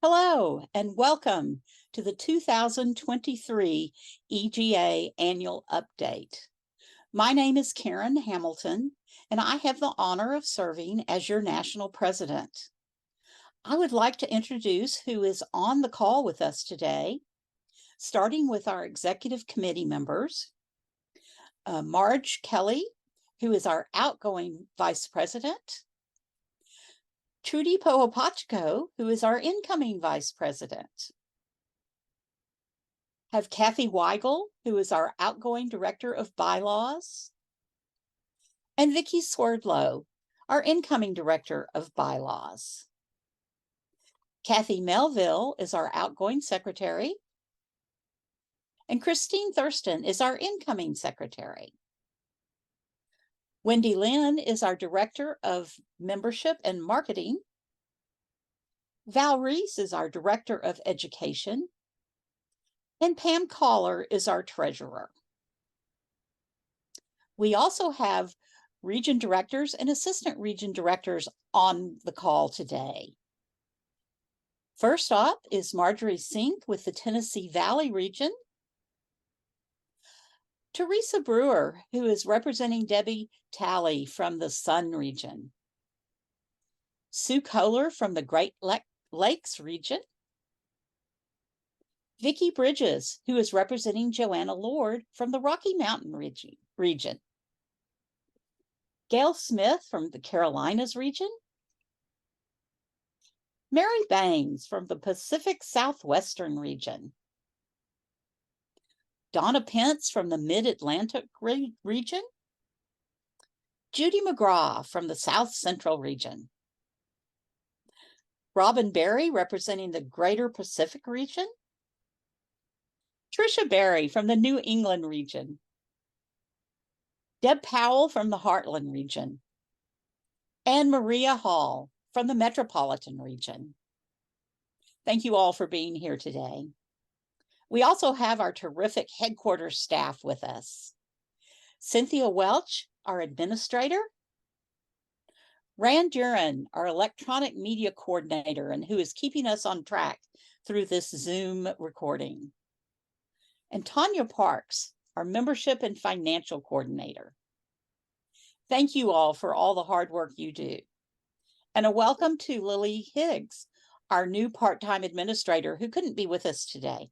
Hello and welcome to the 2023 EGA Annual Update. My name is Karen Hamilton, and I have the honor of serving as your National President. I would like to introduce who is on the call with us today, starting with our Executive Committee members. Marge Kelly, who is our outgoing Vice President. Trudy Pohopachico, who is our incoming Vice President. Have Kathy Weigl, who is our outgoing Director of Bylaws. And Vicki Swerdlow, our incoming Director of Bylaws. Kathy Melville is our outgoing Secretary. And Christine Thurston is our incoming Secretary. Wendy Lynn is our Director of Membership and Marketing. Valerie is our Director of Education. And Pam Coller is our Treasurer. We also have Region Directors and Assistant Region Directors on the call today. First up is Marjorie Sink with the Tennessee Valley Region. Teresa Brewer, who is representing Debbie Talley from the Sun Region. Sue Coller from the Great Lakes Region. Vicki Bridges, who is representing Joanna Lord from the Rocky Mountain region. Gail Smith from the Carolinas region. Mary Bangs from the Pacific Southwestern region. Donna Pence from the Mid-Atlantic region. Judy McGraw from the South Central region. Robin Berry representing the Greater Pacific region. Tricia Berry from the New England region. Deb Powell from the Heartland region. And Maria Hall from the Metropolitan region. Thank you all for being here today. We also have our terrific headquarters staff with us. Cynthia Welch, our administrator. Rand Duran, our electronic media coordinator, and who is keeping us on track through this Zoom recording. And Tanya Parks, our membership and financial coordinator. Thank you all for all the hard work you do. And a welcome to Lily Higgs, our new part-time administrator who couldn't be with us today.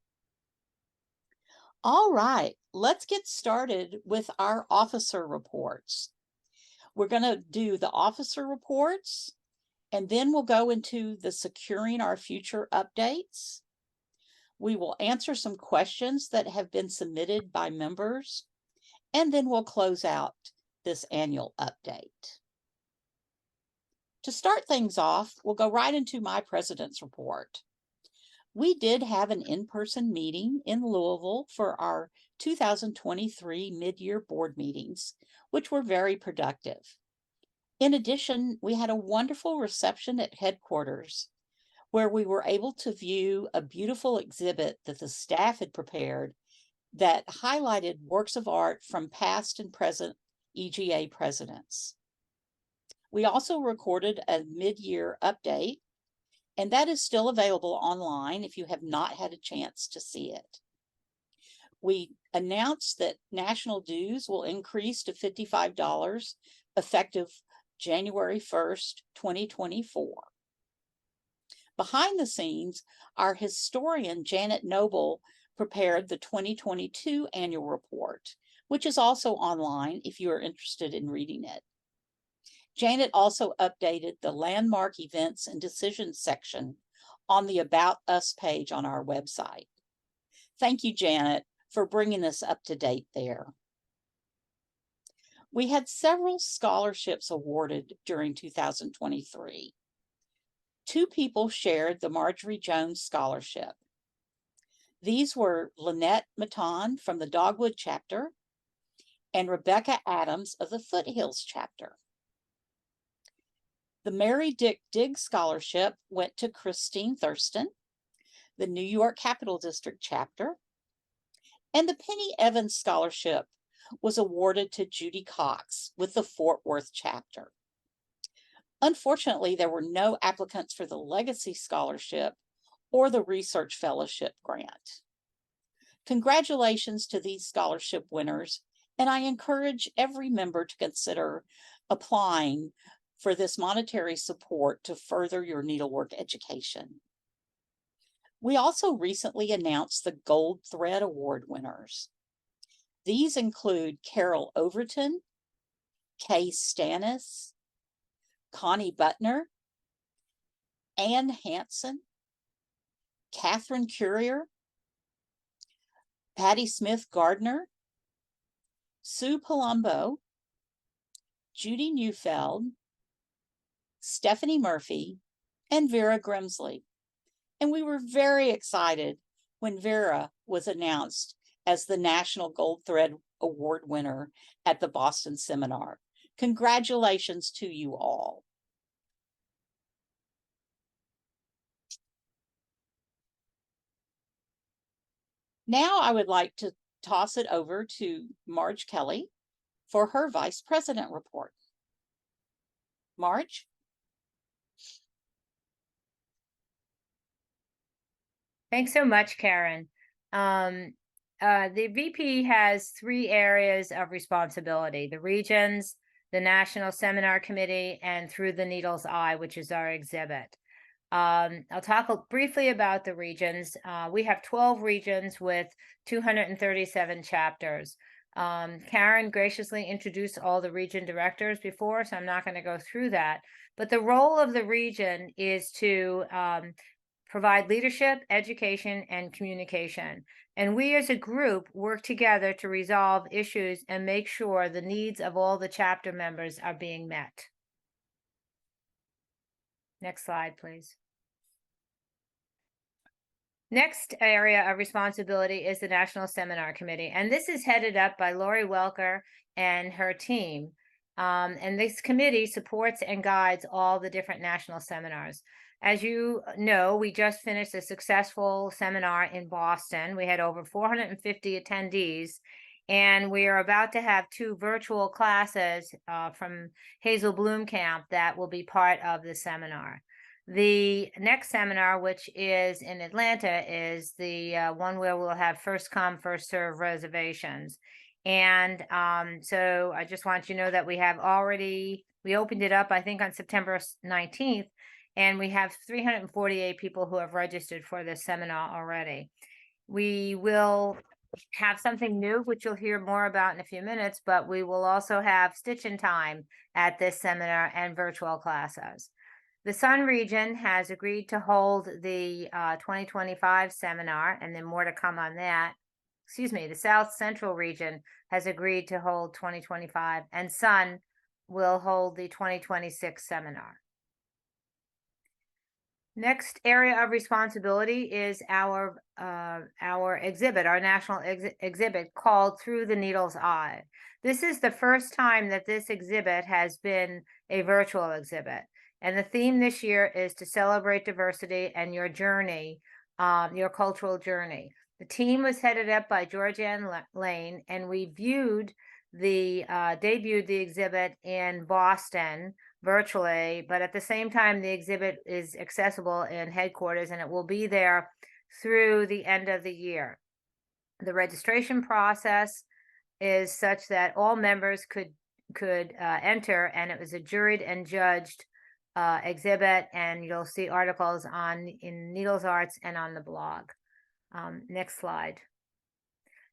All right, let's get started with our officer reports. We're going to do the officer reports, and then we'll go into the Securing Our Future updates. We will answer some questions that have been submitted by members, and then we'll close out this annual update. To start things off, we'll go right into my president's report. We did have an in-person meeting in Louisville for our 2023 mid-year board meetings, which were very productive. In addition, we had a wonderful reception at headquarters, where we were able to view a beautiful exhibit that the staff had prepared that highlighted works of art from past and present EGA presidents. We also recorded a mid-year update, and that is still available online if you have not had a chance to see it. We announced that national dues will increase to $55 effective January 1st, 2024. Behind the scenes, our historian Janet Noble prepared the 2022 annual report, which is also online if you are interested in reading it. Janet also updated the landmark events and decisions section on the About Us page on our website. Thank you, Janet, for bringing us up to date there. We had several scholarships awarded during 2023. 2 people shared the Marjorie Jones Scholarship. These were Lynette Maton from the Dogwood Chapter and Rebecca Adams of the Foothills Chapter. The Mary Dick Diggs Scholarship went to Christine Thurston, the New York Capital District Chapter, and the Penny Evans Scholarship was awarded to Judy Cox with the Fort Worth Chapter. Unfortunately, there were no applicants for the Legacy Scholarship or the Research Fellowship Grant. Congratulations to these scholarship winners, and I encourage every member to consider applying for this monetary support to further your needlework education. We also recently announced the Gold Thread Award winners. These include Carol Overton, Kay Stannis, Connie Butner, Ann Hanson, Catherine Currier, Patty Smith Gardner, Sue Palumbo, Judy Neufeld, Stephanie Murphy, and Vera Grimsley. And we were very excited when Vera was announced as the National Gold Thread Award winner at the Boston Seminar. Congratulations to you all. Now I would like to toss it over to Marge Kelly for her Vice President report. Marge? Thanks so much, Karen. The VP has 3 areas of responsibility: the regions, the National Seminar Committee, and Through the Needle's Eye, which is our exhibit. I'll talk briefly about the regions. We have 12 regions with 237 chapters. Karen graciously introduced all the region directors before, so I'm not going to go through that. But the role of the region is to provide leadership, education, and communication. And we as a group work together to resolve issues and make sure the needs of all the chapter members are being met. Next slide, please. Next area of responsibility is the National Seminar Committee, and this is headed up by Lori Welker and her team. And this committee supports and guides all the different national seminars. As you know, we just finished a successful seminar in Boston. We had over 450 attendees, and we are about to have 2 virtual classes from Hazel Bloom Camp that will be part of the seminar. The next seminar, which is in Atlanta, is the one where we'll have first come, first serve reservations. And so I just want you to know that we opened it up, I think, on September 19th, and we have 348 people who have registered for this seminar already. We will have something new, which you'll hear more about in a few minutes, but we will also have Stitch in Time at this seminar and virtual classes. The Sun region has agreed to hold the 2025 seminar, and then more to come on that. The South Central region has agreed to hold 2025, and Sun will hold the 2026 seminar. Next area of responsibility is our exhibit, our national exhibit called Through the Needle's Eye. This is the first time that this exhibit has been a virtual exhibit. And the theme this year is to celebrate diversity and your journey, your cultural journey. The team was headed up by Georgianne Lane, and we debuted the exhibit in Boston virtually, but at the same time, the exhibit is accessible in headquarters, and it will be there through the end of the year. The registration process is such that all members could enter, and it was a juried and judged exhibit, and you'll see articles in Needles Arts and on the blog. Next slide.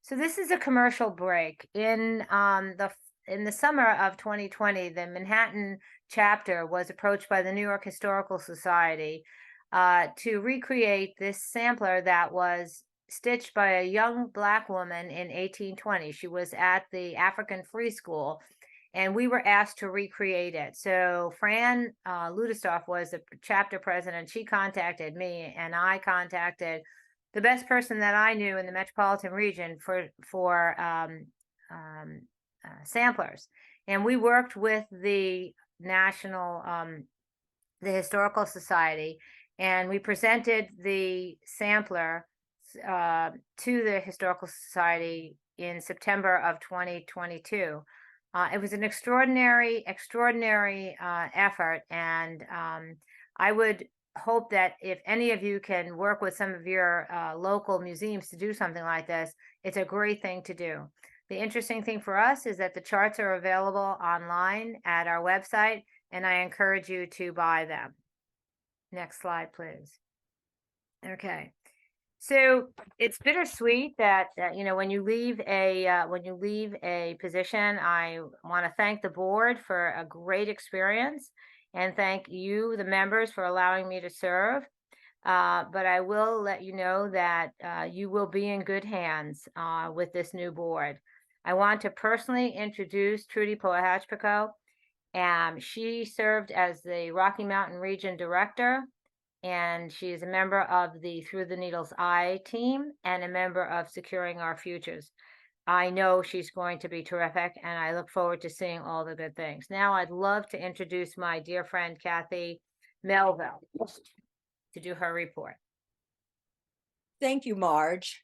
So this is a commercial break. In the summer of 2020, the Manhattan chapter was approached by the New York Historical Society to recreate this sampler that was stitched by a young Black woman in 1820. She was at the African Free School, and we were asked to recreate it. So Fran Ludestoff was the chapter president. She contacted me, and I contacted the best person that I knew in the metropolitan region for samplers. And we worked with the the Historical Society, and we presented the sampler to the Historical Society in September of 2022. It was an extraordinary effort, and I would hope that if any of you can work with some of your local museums to do something like this, it's a great thing to do. The interesting thing for us is that the charts are available online at our website, and I encourage you to buy them. Next slide, please. Okay. So it's bittersweet that you know, when you leave a position, I want to thank the board for a great experience and thank you, the members, for allowing me to serve. But I will let you know that you will be in good hands with this new board. I want to personally introduce Trudy Poahachpico. She served as the Rocky Mountain Region Director, and she is a member of the Through the Needle's Eye team and a member of Securing Our Futures. I know she's going to be terrific, and I look forward to seeing all the good things. Now I'd love to introduce my dear friend, Kathy Melville, to do her report. Thank you, Marge.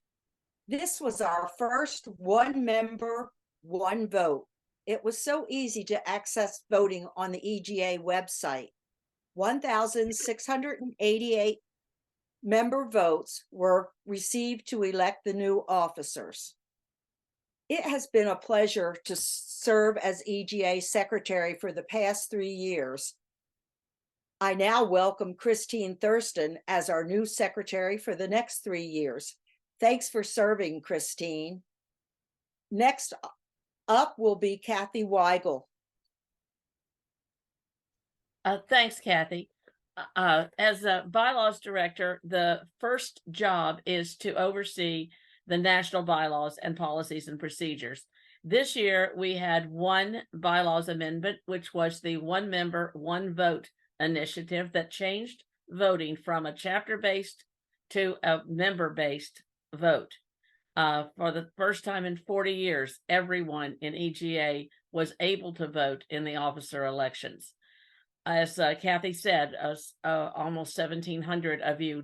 This was our first one member, one vote. It was so easy to access voting on the EGA website. 1,688 member votes were received to elect the new officers. It has been a pleasure to serve as EGA secretary for the past 3 years. I now welcome Christine Thurston as our new secretary for the next 3 years. Thanks for serving, Christine. Next up will be Kathy Weigl. Thanks, Kathy. As a bylaws director, the first job is to oversee the national bylaws and policies and procedures. This year, we had one bylaws amendment, which was the one member, one vote initiative that changed voting from a chapter-based to a member-based vote. For the first time in 40 years, everyone in EGA was able to vote in the officer elections. As Kathy said, almost 1,700 of you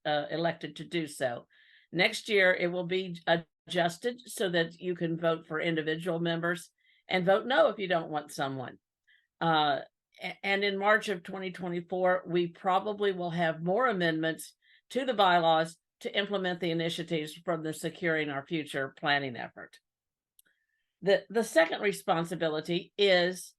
elected to do so. Next year, it will be adjusted so that you can vote for individual members and vote no if you don't want someone. And in March of 2024, we probably will have more amendments to the bylaws to implement the initiatives from the Securing Our Future planning effort. The second responsibility is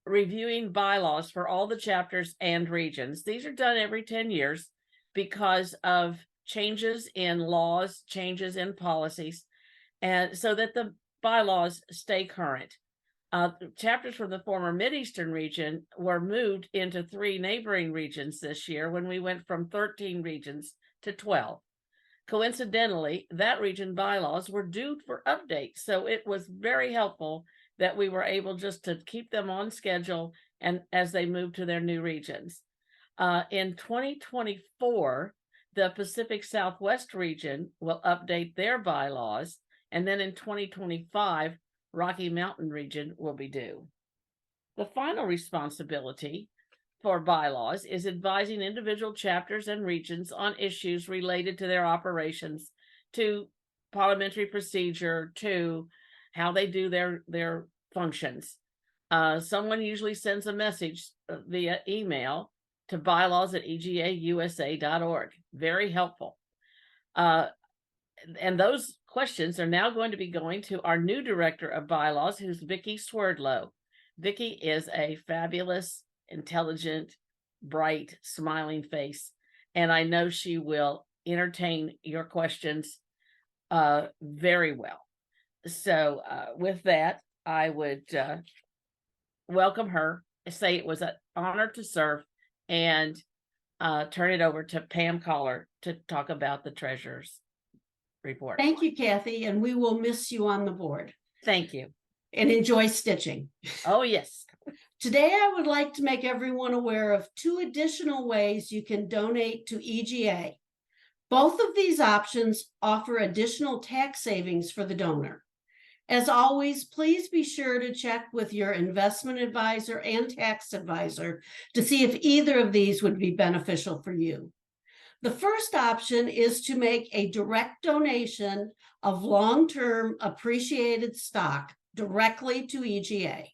reviewing bylaws for all the chapters and regions. These are done every 10 years because of changes in laws, changes in policies, and so that the bylaws stay current. Chapters from the former Mideastern region were moved into 3 neighboring regions this year when we went from 13 regions to 12. Coincidentally, that region bylaws were due for update, so it was very helpful that we were able just to keep them on schedule and as they move to their new regions. In 2024, the Pacific Southwest region will update their bylaws, and then in 2025, Rocky Mountain region will be due. The final responsibility for bylaws is advising individual chapters and regions on issues related to their operations, to parliamentary procedure, to how they do their functions. Someone usually sends a message via email to bylaws@egausa.org. Very helpful. And those questions are now going to be going to our new director of bylaws, who's Vicki Swerdlow. Vicki is a fabulous, intelligent, bright, smiling face, and I know she will entertain your questions very well. So with that, I would welcome her, say it was an honor to serve, and turn it over to Pam Coller to talk about the treasurer's report. Thank you, Kathy, and we will miss you on the board. Thank you. And enjoy stitching. Oh, yes. Today, I would like to make everyone aware of 2 additional ways you can donate to EGA. Both of these options offer additional tax savings for the donor. As always, please be sure to check with your investment advisor and tax advisor to see if either of these would be beneficial for you. The first option is to make a direct donation of long-term appreciated stock directly to EGA.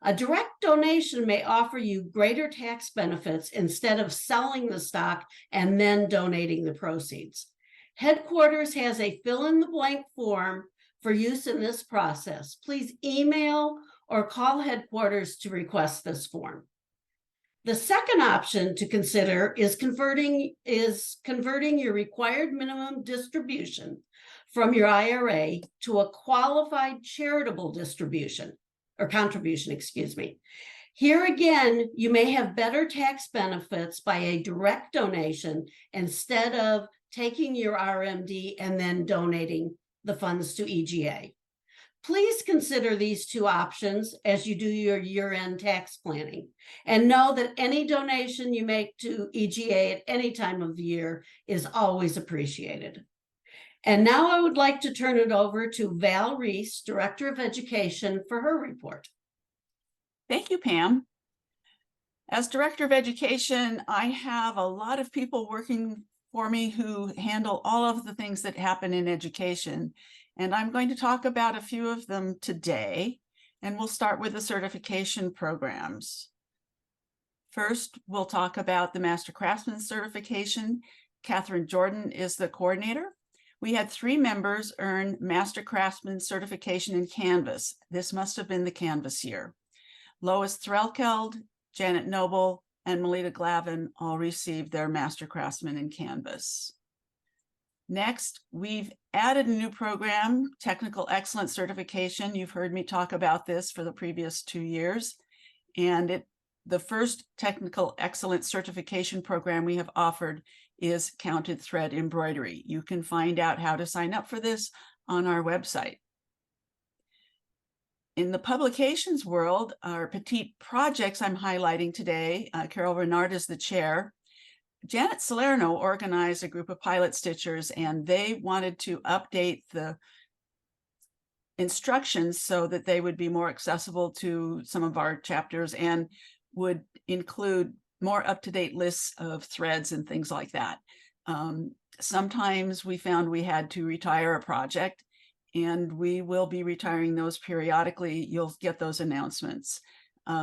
A direct donation may offer you greater tax benefits instead of selling the stock and then donating the proceeds. Headquarters has a fill-in-the-blank form for use in this process. Please email or call headquarters to request this form. The second option to consider is converting your required minimum distribution from your IRA to a qualified charitable distribution or contribution, excuse me. Here again, you may have better tax benefits by a direct donation instead of taking your RMD and then donating the funds to EGA. Please consider these two options as you do your year-end tax planning, and know that any donation you make to EGA at any time of the year is always appreciated. And now I would like to turn it over to Val Reece, Director of Education, for her report. Thank you, Pam. As Director of Education, I have a lot of people working for me who handle all of the things that happen in education. And I'm going to talk about a few of them today, and we'll start with the certification programs. First, we'll talk about the Master Craftsman certification. Catherine Jordan is the coordinator. We had 3 members earn Master Craftsman certification in Canvas. This must have been the Canvas year. Lois Threlkeld, Janet Noble, and Melita Glavin all received their Master Craftsman in Canvas. Next, we've added a new program, Technical Excellence Certification. You've heard me talk about this for the previous 2 years. And the first Technical Excellence Certification program we have offered is Counted Thread Embroidery. You can find out how to sign up for this on our website. In the publications world, our petite projects I'm highlighting today, Carol Renard is the chair. Janet Salerno organized a group of pilot stitchers, and they wanted to update the instructions so that they would be more accessible to some of our chapters and would include more up-to-date lists of threads and things like that. Sometimes we found we had to retire a project, and we will be retiring those periodically. You'll get those announcements.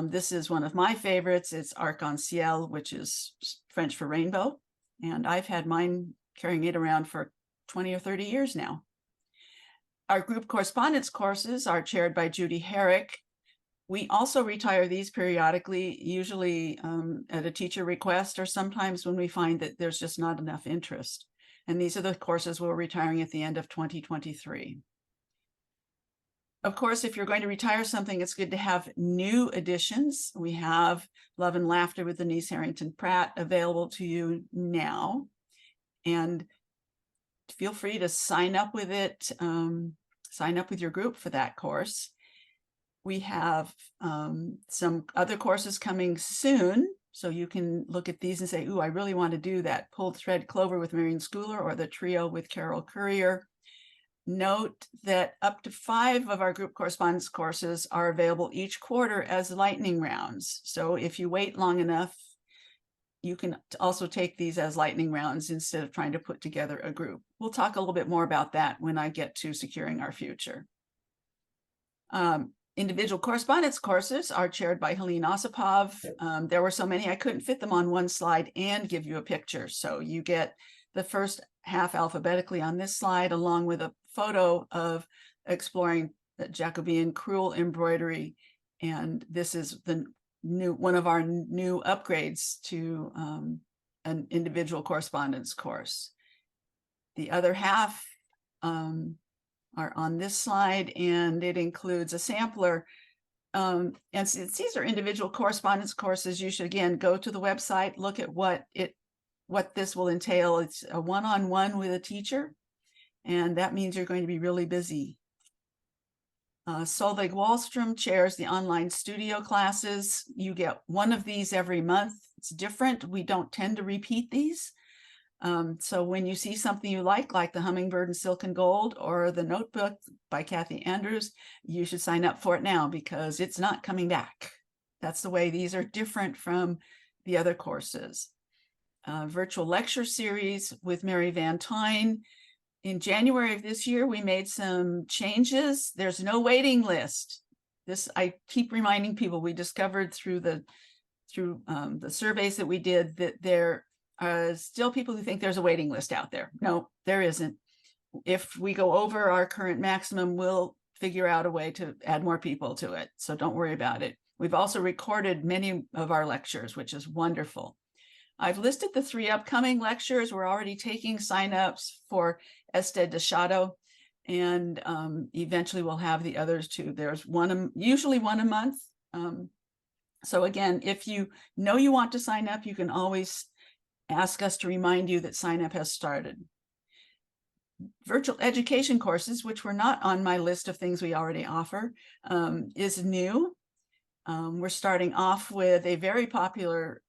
This is one of my favorites. It's Arc-en-Ciel, which is French for rainbow. And I've had mine carrying it around for 20 or 30 years now. Our group correspondence courses are chaired by Judy Herrick. We also retire these periodically, usually at a teacher request, or sometimes when we find that there's just not enough interest. And these are the courses we're retiring at the end of 2023. Of course, if you're going to retire something, it's good to have new additions. We have Love and Laughter with Denise Harrington Pratt available to you now. And feel free to sign up with it, sign up with your group for that course. We have some other courses coming soon, so you can look at these and say, ooh, I really want to do that Pulled Thread Clover with Marion Schooler or the Trio with Carol Currier. Note that up to 5 of our group correspondence courses are available each quarter as lightning rounds. So if you wait long enough, you can also take these as lightning rounds instead of trying to put together a group. We'll talk a little bit more about that when I get to Securing Our Future. Individual correspondence courses are chaired by Helene Osipov. There were so many I couldn't fit them on one slide and give you a picture. So you get the first half alphabetically on this slide, along with a photo of exploring Jacobean crewel embroidery. And this is the one of our new upgrades to an individual correspondence course. The other half are on this slide, and it includes a sampler. And since these are individual correspondence courses, you should again go to the website, look at what this will entail. It's a one-on-one with a teacher, and that means you're going to be really busy. Solveig Wallstrom chairs the online studio classes. You get one of these every month. It's different. We don't tend to repeat these. So when you see something you like the Hummingbird in Silk and Gold or the Notebook by Kathy Andrews, you should sign up for it now because it's not coming back. That's the way these are different from the other courses. Virtual lecture series with Mary Van Tyne. In January of this year, we made some changes. There's no waiting list. this, I keep reminding people, we discovered through the surveys that we did that there are still people who think there's a waiting list out there. No, there isn't. If we go over our current maximum, we'll figure out a way to add more people to it. So don't worry about it. We've also recorded many of our lectures, which is wonderful. I've listed the 3 upcoming lectures. We're already taking signups for Este de Shadow, and eventually we'll have the others too. There's usually one a month. So again, if you know you want to sign up, you can always ask us to remind you that sign up has started. Virtual education courses, which were not on my list of things we already offer, is new. We're starting off with a very popular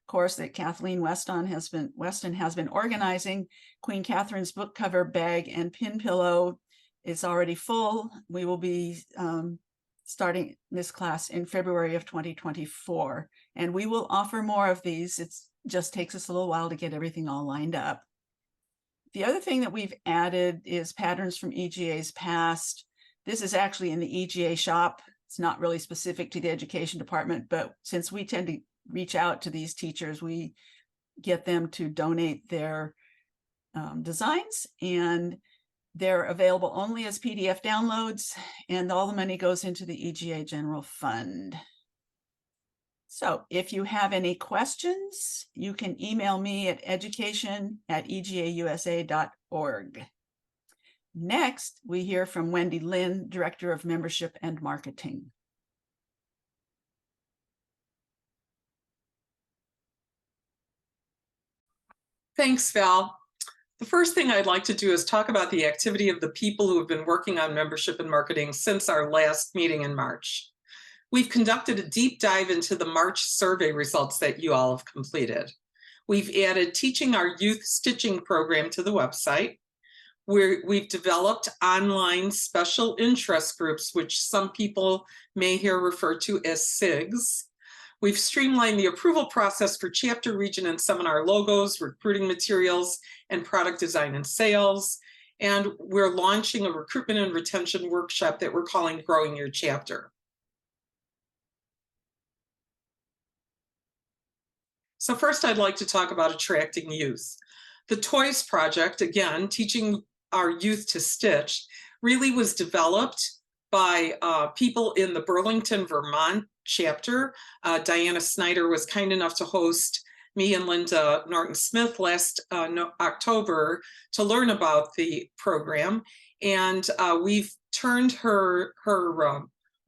course that Kathleen Weston has been organizing. Queen Catherine's book cover bag and pin pillow is already full. We will be starting this class in February of 2024, and we will offer more of these. It just takes us a little while to get everything all lined up. The other thing that we've added is patterns from EGA's past. This is actually in the EGA shop. It's not really specific to the education department, but since we tend to reach out to these teachers, we get them to donate their designs, and they're available only as PDF downloads, and all the money goes into the EGA General Fund. So if you have any questions, you can email me at education@egausa.org. Next, we hear from Wendy Lynn, Director of Membership and Marketing. Thanks, Val. The first thing I'd like to do is talk about the activity of the people who have been working on membership and marketing since our last meeting in March. We've conducted a deep dive into the March survey results that you all have completed. We've added Teaching Our Youth Stitching program to the website. We've developed online special interest groups, which some people may hear referred to as SIGs. We've streamlined the approval process for chapter, region, and seminar logos, recruiting materials, and product design and sales. And we're launching a recruitment and retention workshop that we're calling Growing Your Chapter. So first, I'd like to talk about attracting youth. The Toys Project, again, teaching our youth to stitch, really was developed by people in the Burlington, Vermont chapter. Diana Snyder was kind enough to host me and Linda Norton-Smith last October to learn about the program. And we've turned her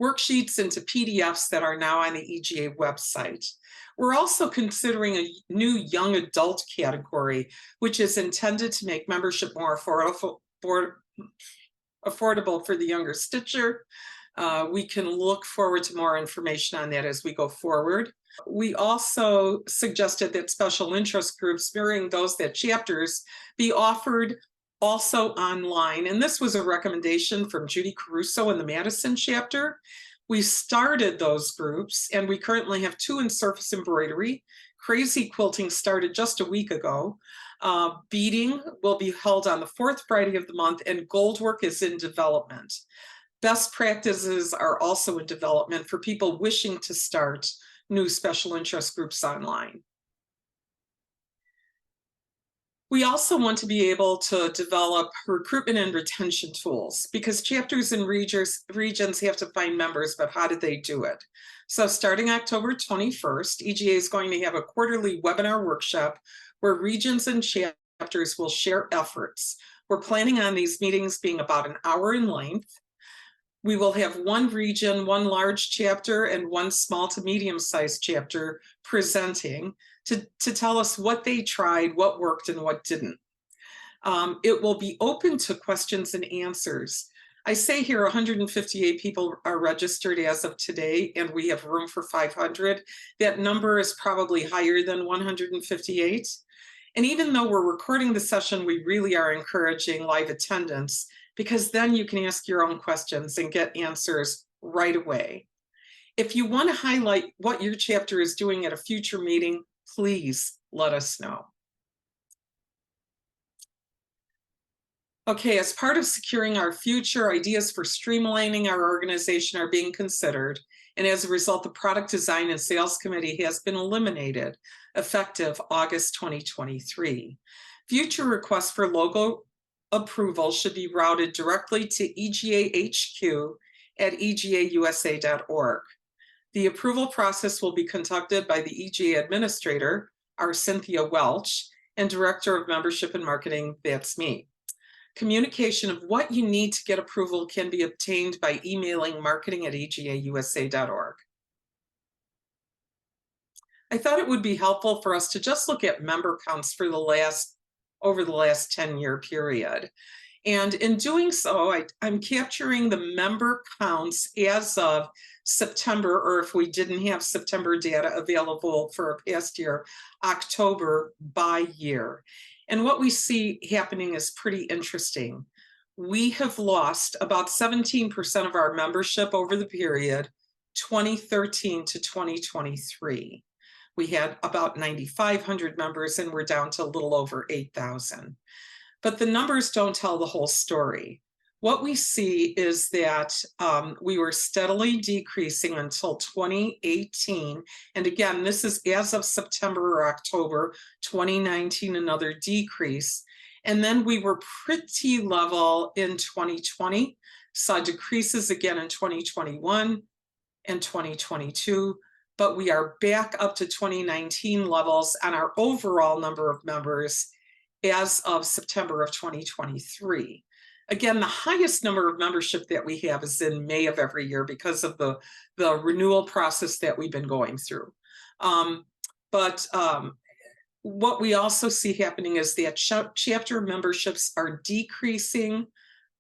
worksheets into PDFs that are now on the EGA website. We're also considering a new young adult category, which is intended to make membership more affordable for the younger stitcher. We can look forward to more information on that as we go forward. We also suggested that special interest groups mirroring those that chapters be offered also online. And this was a recommendation from Judy Caruso in the Madison chapter. We started those groups, and we currently have 2 in surface embroidery. Crazy Quilting started just a week ago. Beading will be held on the 4th Friday of the month, and Goldwork is in development. Best practices are also in development for people wishing to start new special interest groups online. We also want to be able to develop recruitment and retention tools, because chapters and regions have to find members, but how do they do it? So starting October 21st, EGA is going to have a quarterly webinar workshop where regions and chapters will share efforts. We're planning on these meetings being about an hour in length. We will have 1 region, 1 large chapter, and 1 small to medium-sized chapter presenting to tell us what they tried, what worked, and what didn't. It will be open to questions and answers. I say here 158 people are registered as of today, and we have room for 500. That number is probably higher than 158. And even though we're recording the session, we really are encouraging live attendance, because then you can ask your own questions and get answers right away. If you want to highlight what your chapter is doing at a future meeting, please let us know. Okay, as part of securing our future, ideas for streamlining our organization are being considered. And as a result, the Product Design and Sales Committee has been eliminated effective August 2023. Future requests for logo approval should be routed directly to EGA HQ at egausa.org. The approval process will be conducted by the EGA administrator, our Cynthia Welch, and Director of Membership and Marketing, that's me. Communication of what you need to get approval can be obtained by emailing marketing@egausa.org. I thought it would be helpful for us to just look at member counts for over the last 10-year period. And in doing so, I'm capturing the member counts as of September, or if we didn't have September data available for a past year, October by year. And what we see happening is pretty interesting. We have lost about 17% of our membership over the period 2013 to 2023. We had about 9,500 members and we're down to a little over 8,000. But the numbers don't tell the whole story. What we see is that we were steadily decreasing until 2018. And again, this is as of September or October 2019, another decrease. And then we were pretty level in 2020, saw decreases again in 2021 and 2022, but we are back up to 2019 levels on our overall number of members as of September of 2023. Again, the highest number of membership that we have is in May of every year because of the renewal process that we've been going through. What we also see happening is that chapter memberships are decreasing,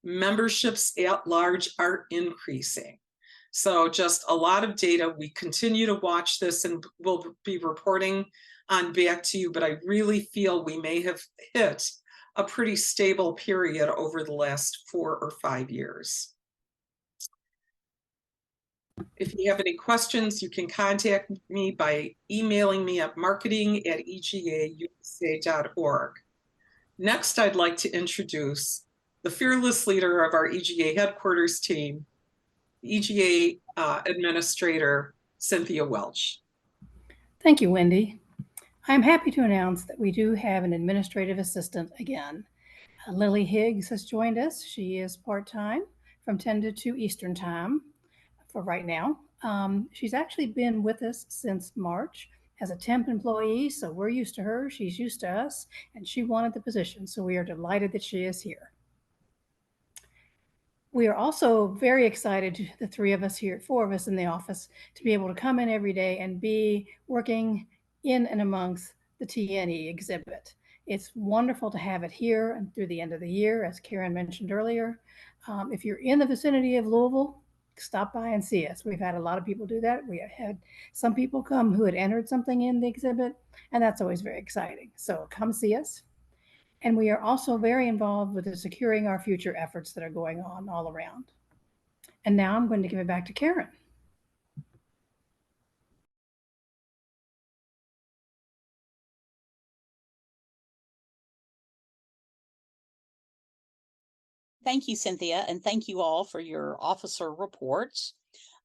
memberships at large are increasing. So just a lot of data. We continue to watch this and we'll be reporting on back to you, but I really feel we may have hit a pretty stable period over the last 4 or 5 years. If you have any questions, you can contact me by emailing me at marketing@egausa.org. Next, I'd like to introduce the fearless leader of our EGA headquarters team, EGA Administrator, Cynthia Welch. Thank you, Wendy. I'm happy to announce that we do have an administrative assistant again. Lily Higgs has joined us. She is part-time from 10 to 2 Eastern Time for right now. She's actually been with us since March as a temp employee, so we're used to her, she's used to us, and she wanted the position, so we are delighted that she is here. We are also very excited, the 3 of us here, 4 of us in the office, to be able to come in every day and be working in and amongst the TNE exhibit. It's wonderful to have it here and through the end of the year, as Karen mentioned earlier. If you're in the vicinity of Louisville, stop by and see us. We've had a lot of people do that. We had some people come who had entered something in the exhibit, and that's always very exciting. So come see us. And we are also very involved with the securing our future efforts that are going on all around. And now I'm going to give it back to Karen. Thank you, Cynthia, and thank you all for your officer reports.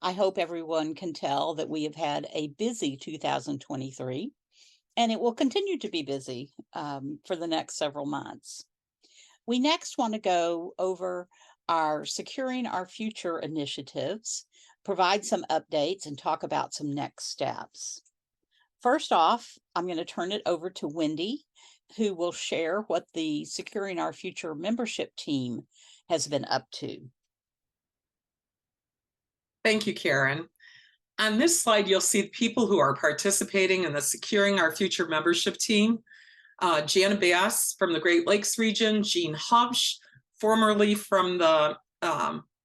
I hope everyone can tell that we have had a busy 2023, and it will continue to be busy for the next several months. We next want to go over our Securing Our Future initiatives, provide some updates, and talk about some next steps. First off, I'm going to turn it over to Wendy, who will share what the Securing Our Future membership team has been up to. Thank you, Karen. On this slide, you'll see people who are participating in the Securing Our Future membership team. Jana Bass from the Great Lakes region, Jean Hubsch, formerly from the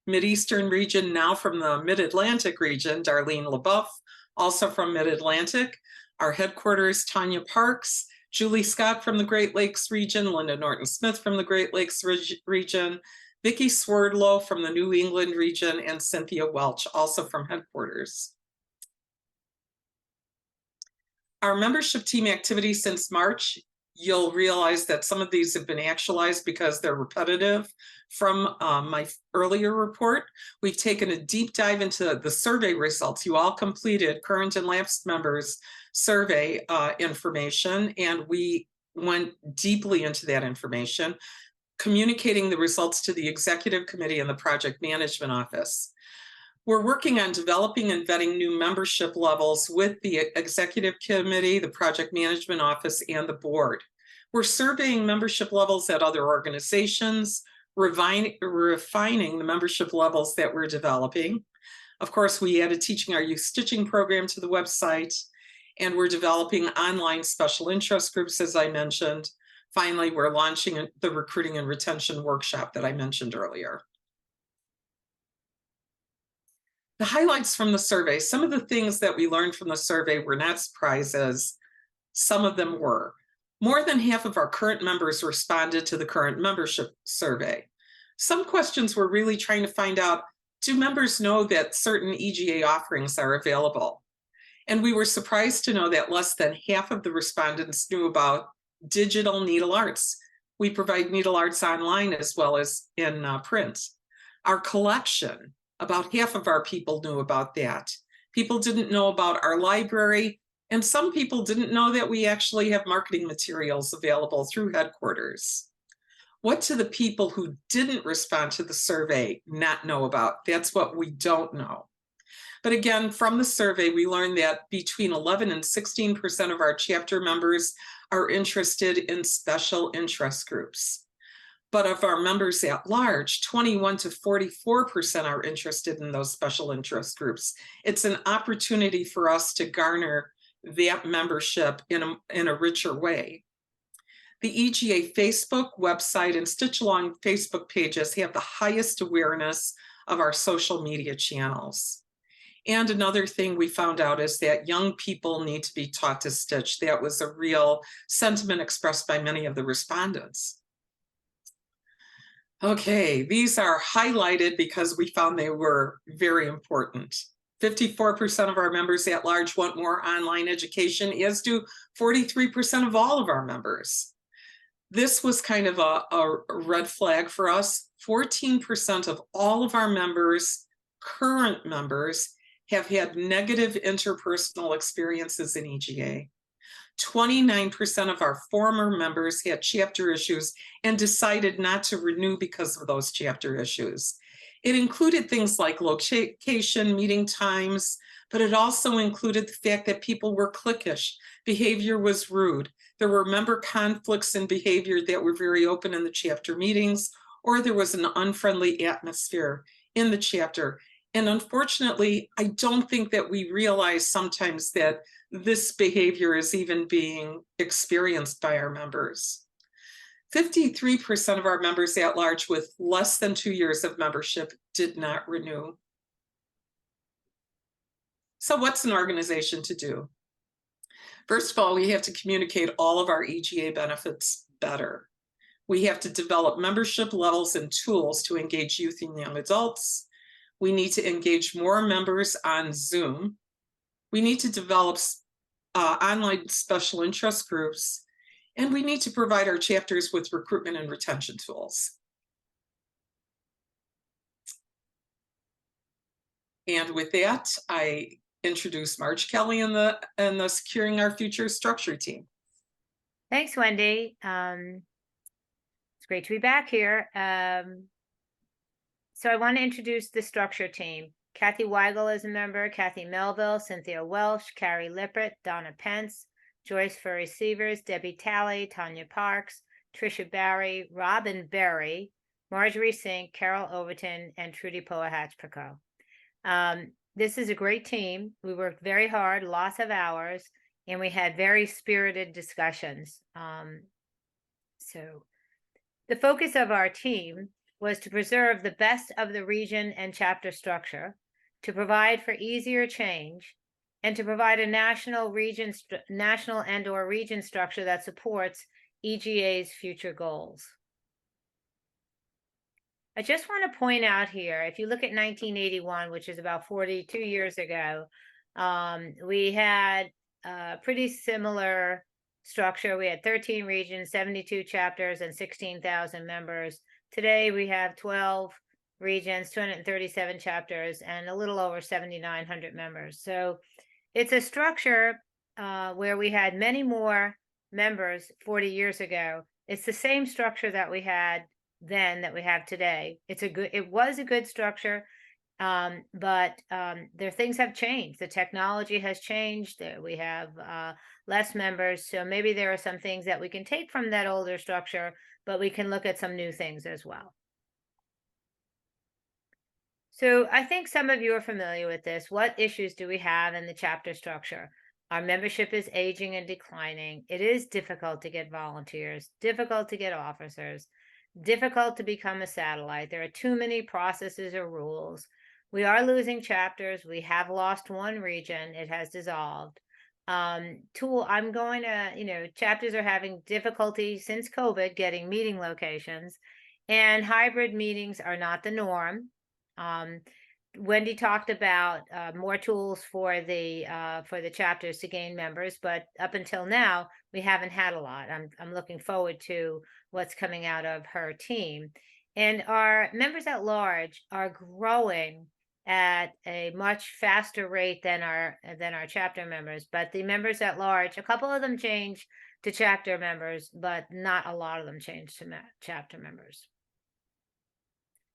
Mid-Eastern region, now from the Mid-Atlantic region, Darlene LaBeouf, also from Mid-Atlantic. Our headquarters, Tanya Parks, Julie Scott from the Great Lakes region, Linda Norton-Smith from the Great Lakes region, Vicki Swerdlow from the New England region, and Cynthia Welch, also from headquarters. Our membership team activity since March, you'll realize that some of these have been actualized because they're repetitive from my earlier report. We've taken a deep dive into the survey results. You all completed current and lapsed members survey information, and we went deeply into that information, communicating the results to the executive committee and the project management office. We're working on developing and vetting new membership levels with the executive committee, the project management office, and the board. We're surveying membership levels at other organizations, refining the membership levels that we're developing. Of course, we added Teaching Our Youth Stitching program to the website, and we're developing online special interest groups, as I mentioned. Finally, we're launching the recruiting and retention workshop that I mentioned earlier. The highlights from the survey, some of the things that we learned from the survey were not surprises. Some of them were. More than half of our current members responded to the current membership survey. Some questions were really trying to find out, do members know that certain EGA offerings are available? And we were surprised to know that less than half of the respondents knew about digital needle arts. We provide needle arts online as well as in print. Our collection, about half of our people knew about that. People didn't know about our library, and some people didn't know that we actually have marketing materials available through headquarters. What do the people who didn't respond to the survey not know about? That's what we don't know. But again, from the survey, we learned that between 11 and 16% of our chapter members are interested in special interest groups. But of our members at large, 21 to 44% are interested in those special interest groups. It's an opportunity for us to garner that membership in a richer way. The EGA Facebook website and Stitch Along Facebook pages have the highest awareness of our social media channels. And another thing we found out is that young people need to be taught to stitch. That was a real sentiment expressed by many of the respondents. Okay, these are highlighted because we found they were very important. 54% of our members at large want more online education, as do 43% of all of our members. This was kind of a red flag for us. 14% of all of our members, current members, have had negative interpersonal experiences in EGA. 29% of our former members had chapter issues and decided not to renew because of those chapter issues. It included things like location, meeting times, but it also included the fact that people were cliquish, behavior was rude. There were member conflicts in behavior that were very open in the chapter meetings, or there was an unfriendly atmosphere in the chapter. And unfortunately, I don't think that we realize sometimes that this behavior is even being experienced by our members. 53% of our members at large with less than 2 years of membership did not renew. So what's an organization to do? First of all, we have to communicate all of our EGA benefits better. We have to develop membership levels and tools to engage youth and young adults. We need to engage more members on Zoom. We need to develop online special interest groups, and we need to provide our chapters with recruitment and retention tools. And with that, I introduce Marge Kelly and the Securing Our Future structure team. Thanks, Wendy. It's great to be back here. So I want to introduce the structure team. Kathy Weigl is a member, Kathy Melville, Cynthia Welch, Carrie Lippert, Donna Pence, Joyce for receivers, Debbie Talley, Tanya Parks, Tricia Barry, Robin Berry, Marjorie Sink, Carol Overton, and Trudy Poahatch-Pico. This is a great team. We worked very hard, lots of hours, and we had very spirited discussions. So the focus of our team was to preserve the best of the region and chapter structure, to provide for easier change, and to provide a national and/or region structure that supports EGA's future goals. I just want to point out here, if you look at 1981, which is about 42 years ago, we had pretty similar structure, we had 13 regions, 72 chapters, and 16,000 members. Today, we have 12 regions, 237 chapters, and a little over 7,900 members. So it's a structure where we had many more members 40 years ago. It's the same structure that we had then that we have today. It was a good structure, but things have changed. The technology has changed. We have less members. So maybe there are some things that we can take from that older structure, but we can look at some new things as well. So I think some of you are familiar with this. What issues do we have in the chapter structure? Our membership is aging and declining. It is difficult to get volunteers, difficult to get officers, difficult to become a satellite. There are too many processes or rules. We are losing chapters. We have lost one region. It has dissolved. Chapters are having difficulty since COVID getting meeting locations, and hybrid meetings are not the norm. Wendy talked about more tools for the chapters to gain members, but up until now we haven't had a lot. I'm looking forward to what's coming out of her team, and our members at large are growing at a much faster rate than our chapter members. But the members at large, a couple of them change to chapter members, but not a lot of them change to chapter members.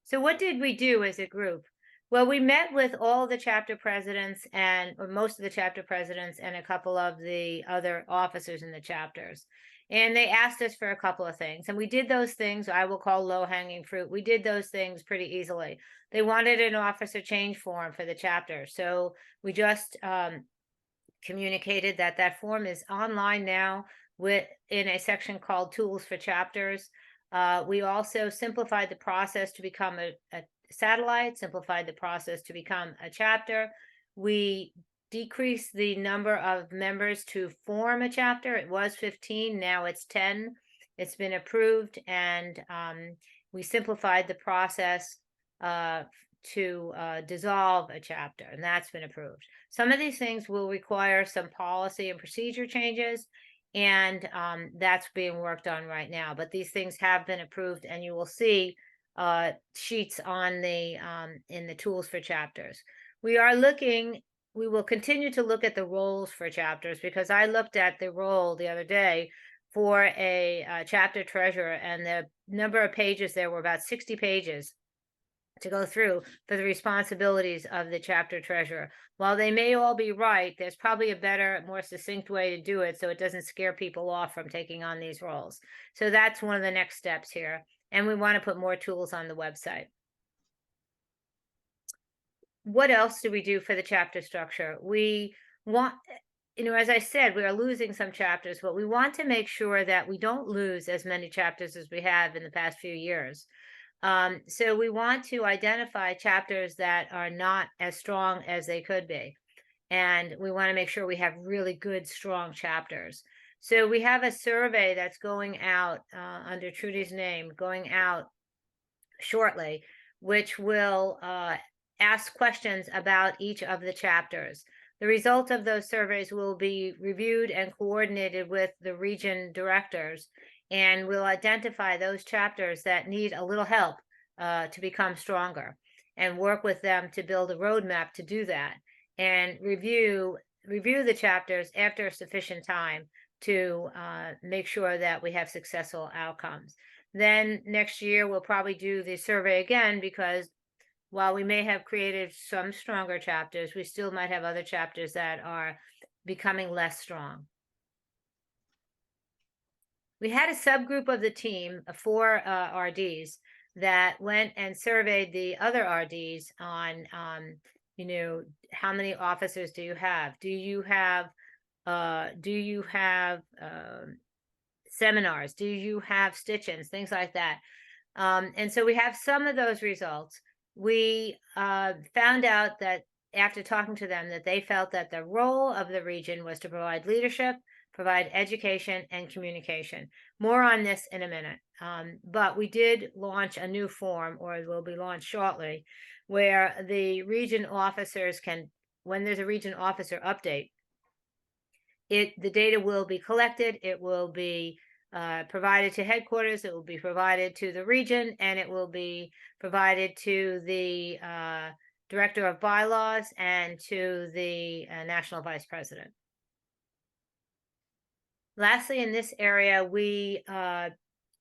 So what did we do as a group? Well, we met with all the chapter presidents or most of the chapter presidents and a couple of the other officers in the chapters. And they asked us for a couple of things. And we did those things I will call low-hanging fruit. We did those things pretty easily. They wanted an officer change form for the chapter. So we just communicated that form is online now in a section called Tools for Chapters. We also simplified the process to become a satellite, simplified the process to become a chapter. We decreased the number of members to form a chapter. It was 15, now it's 10. It's been approved, and we simplified the process to dissolve a chapter, and that's been approved. Some of these things will require some policy and procedure changes, and that's being worked on right now. But these things have been approved, and you will see sheets on in the tools for chapters. We will continue to look at the roles for chapters, because I looked at the role the other day for a chapter treasurer, and the number of pages there were about 60 pages to go through for the responsibilities of the chapter treasurer. While they may all be right, there's probably a better, more succinct way to do it so it doesn't scare people off from taking on these roles. So that's one of the next steps here. And we want to put more tools on the website. What else do we do for the chapter structure? We want, as I said, we are losing some chapters, but we want to make sure that we don't lose as many chapters as we have in the past few years. So we want to identify chapters that are not as strong as they could be. And we want to make sure we have really good, strong chapters. So we have a survey that's going out under Trudy's name, going out shortly, which will ask questions about each of the chapters. The results of those surveys will be reviewed and coordinated with the region directors, and we'll identify those chapters that need a little help to become stronger, and work with them to build a roadmap to do that, and review the chapters after sufficient time to make sure that we have successful outcomes. Then next year, we'll probably do the survey again, because while we may have created some stronger chapters, we still might have other chapters that are becoming less strong. We had a subgroup of the team, 4 RDs, that went and surveyed the other RDs on, how many officers do you have? Do you have seminars? Do you have stitch-ins? Things like that. And so we have some of those results. We found out that after talking to them, that they felt that the role of the region was to provide leadership, provide education, and communication. More on this in a minute. But we did launch a new form, or it will be launched shortly, where the region officers can, when there's a region officer update, the data will be collected, it will be provided to headquarters, it will be provided to the region, and it will be provided to the Director of Bylaws and to the National Vice President. Lastly, in this area, we're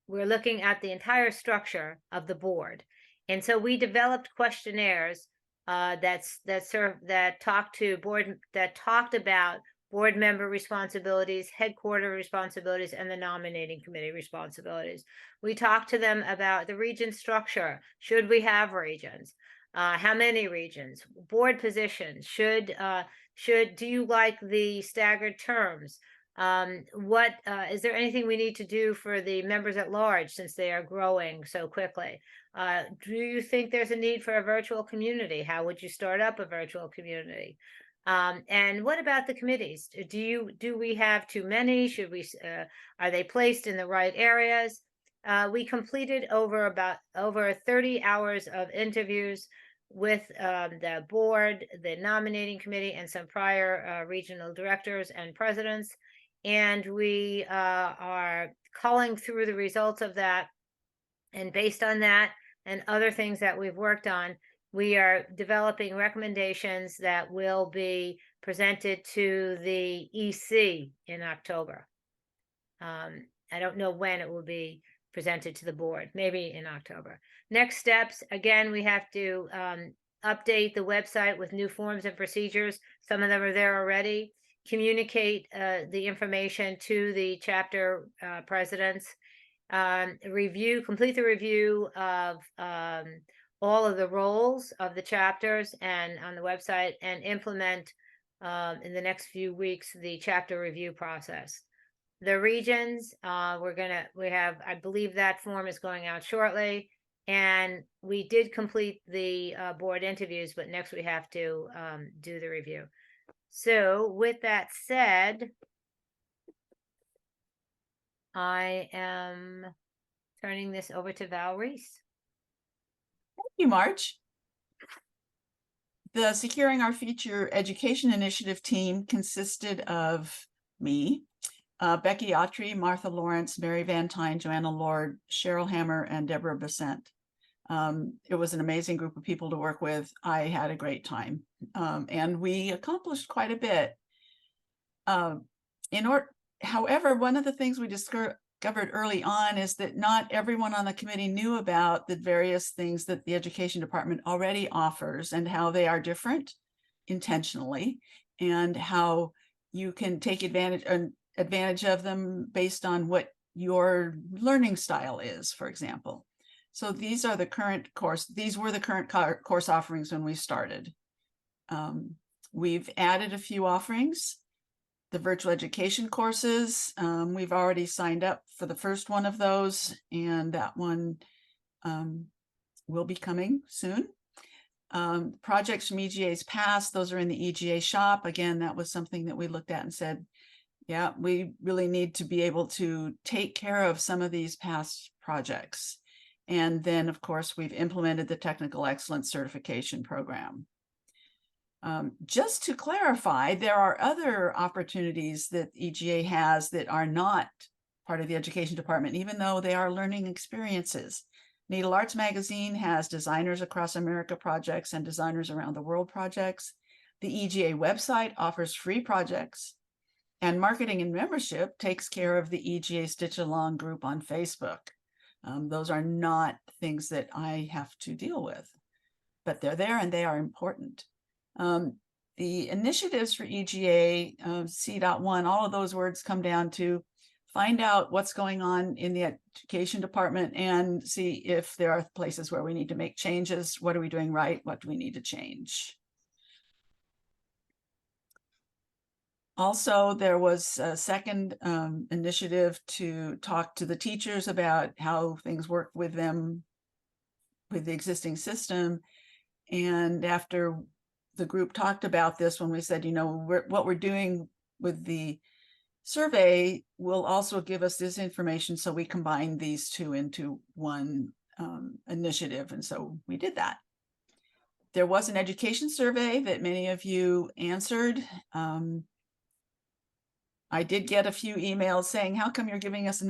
looking at the entire structure of the board. And so we developed questionnaires that talked about board member responsibilities, headquarter responsibilities, and the nominating committee responsibilities. We talked to them about the region structure. Should we have regions? How many regions? Board positions. Do you like the staggered terms? Is there anything we need to do for the members at large since they are growing so quickly? Do you think there's a need for a virtual community? How would you start up a virtual community? And what about the committees? Do we have too many? Are they placed in the right areas? We completed over 30 hours of interviews with the board, the nominating committee, and some prior regional directors and presidents. And we are culling through the results of that. And based on that and other things that we've worked on, we are developing recommendations that will be presented to the EC in October. I don't know when it will be presented to the board, maybe in October. Next steps, again, we have to update the website with new forms and procedures. Some of them are there already. Communicate the information to the chapter presidents. Complete the review of all of the roles of the chapters and on the website, and implement in the next few weeks the chapter review process. The regions, I believe that form is going out shortly, and we did complete the board interviews, but next we have to do the review. So with that said, I am turning this over to Reece. Thank you, Marge. The Securing Our Future Education Initiative team consisted of me, Becky Autry, Martha Lawrence, Mary Van Tyne, Joanna Lord, Cheryl Hammer, and Deborah Besant. It was an amazing group of people to work with. I had a great time, and we accomplished quite a bit. However, one of the things we discovered early on is that not everyone on the committee knew about the various things that the education department already offers and how they are different intentionally, and how you can take advantage of them based on what your learning style is, for example. So these were the current course offerings when we started. We've added a few offerings. The virtual education courses, we've already signed up for the first one of those, and that one will be coming soon. Projects from EGA's past, those are in the EGA shop. Again, that was something that we looked at and said, yeah, we really need to be able to take care of some of these past projects. And then, of course, we've implemented the Technical Excellence Certification Program. Just to clarify, there are other opportunities that EGA has that are not part of the education department, even though they are learning experiences. Needle Arts Magazine has Designers Across America projects and Designers Around the World projects. The EGA website offers free projects, and Marketing and Membership takes care of the EGA Stitch Along group on Facebook. Those are not things that I have to deal with, but they're there and they are important. The initiatives for EGA, C.1, all of those words come down to find out what's going on in the education department and see if there are places where we need to make changes. What are we doing right? What do we need to change? Also, there was a second initiative to talk to the teachers about how things work with them, with the existing system. And after the group talked about this, when we said, you know, what we're doing with the survey will also give us this information, so we combine these two into one initiative, and so we did that. There was an education survey that many of you answered. I did get a few emails saying, how come you're giving us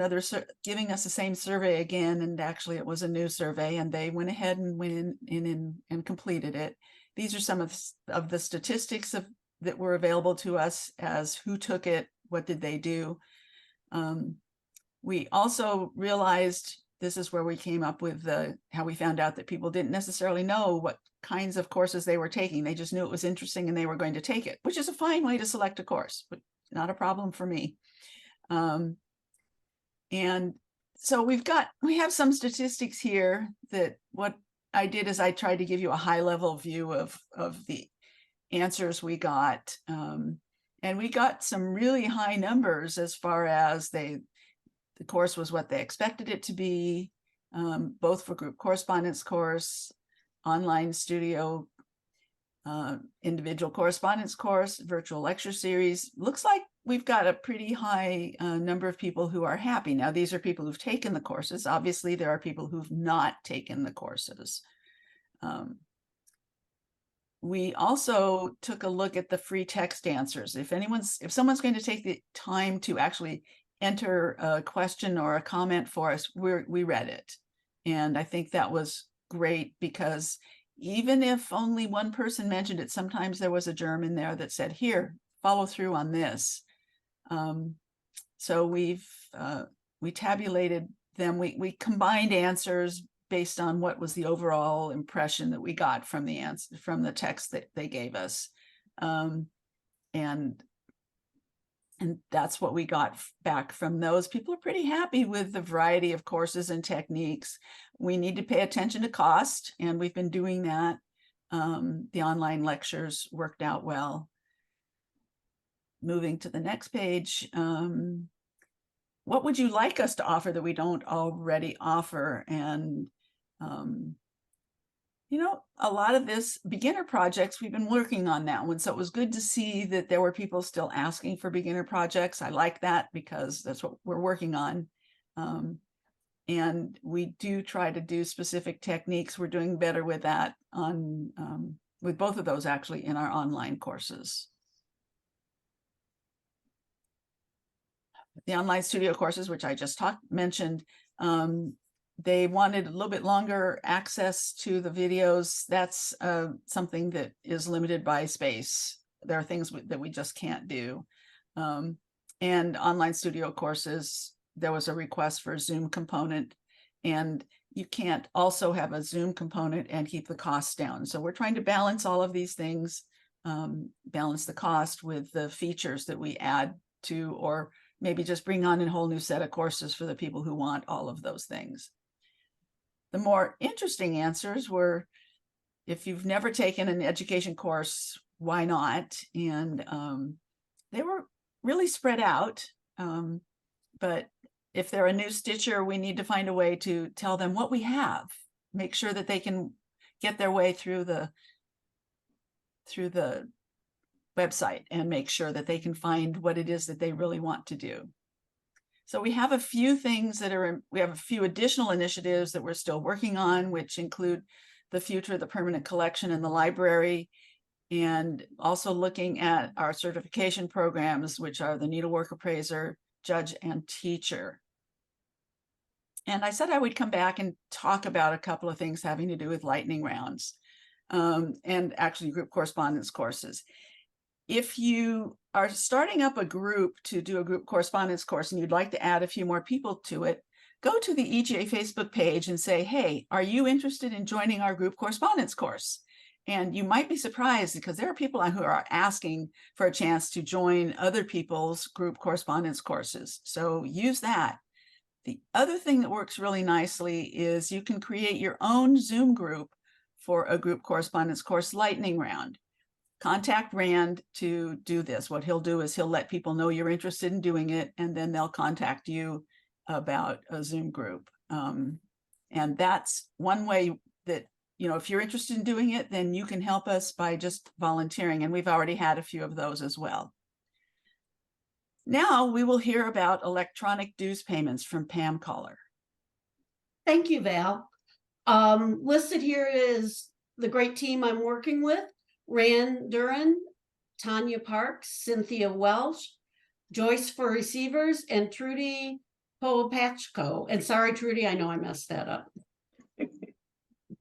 giving us the same survey again? And actually it was a new survey, and they went ahead and went in and completed it. These are some of the statistics that were available to us as who took it, what did they do. We also realized, this is where we came up with how we found out that people didn't necessarily know what kinds of courses they were taking. They just knew it was interesting and they were going to take it, which is a fine way to select a course, but not a problem for me. And so we have some statistics here that what I did is I tried to give you a high level view of the answers we got. And we got some really high numbers as far as the course was what they expected it to be, both for group correspondence course, online studio, individual correspondence course, virtual lecture series. Looks like we've got a pretty high number of people who are happy. Now, these are people who've taken the courses. Obviously, there are people who've not taken the courses. We also took a look at the free text answers. If someone's going to take the time to actually enter a question or a comment for us, we read it. And I think that was great, because even if only one person mentioned it, sometimes there was a germ in there that said, here, follow through on this. So we tabulated them. We combined answers based on what was the overall impression that we got from the answer, from the text that they gave us. And that's what we got back from those. People are pretty happy with the variety of courses and techniques. We need to pay attention to cost, and we've been doing that. The online lectures worked out well. Moving to the next page. What would you like us to offer that we don't already offer? And a lot of this beginner projects, we've been working on that one. So it was good to see that there were people still asking for beginner projects. I like that, because that's what we're working on. And we do try to do specific techniques. We're doing better with that with both of those actually in our online courses. The online studio courses, which I just mentioned, they wanted a little bit longer access to the videos. That's something that is limited by space. There are things that we just can't do. And online studio courses, there was a request for a Zoom component, and you can't also have a Zoom component and keep the costs down. So we're trying to balance all of these things, balance the cost with the features that we add to, or maybe just bring on a whole new set of courses for the people who want all of those things. The more interesting answers were, if you've never taken an education course, why not? And they were really spread out. But if they're a new stitcher, we need to find a way to tell them what we have, make sure that they can get their way through the website and make sure that they can find what it is that they really want to do. So we have a few things we have a few additional initiatives that we're still working on, which include the future of the permanent collection in the library, and also looking at our certification programs, which are the needlework appraiser, judge, and teacher. And I said I would come back and talk about a couple of things having to do with lightning rounds, and actually group correspondence courses. If you are starting up a group to do a group correspondence course and you'd like to add a few more people to it, go to the EGA Facebook page and say, hey, are you interested in joining our group correspondence course? And you might be surprised, because there are people who are asking for a chance to join other people's group correspondence courses. So use that. The other thing that works really nicely is you can create your own Zoom group for a group correspondence course lightning round. Contact Rand to do this. What he'll do is he'll let people know you're interested in doing it, and then they'll contact you about a Zoom group. And that's one way that, if you're interested in doing it, then you can help us by just volunteering. And we've already had a few of those as well. Now we will hear about electronic dues payments from Pam Coller. Thank you, Val. Listed here is the great team I'm working with: Rand Duran, Tanya Parks, Cynthia Welch, Joyce for receivers, and Trudy Popachko. And sorry, Trudy, I know I messed that up.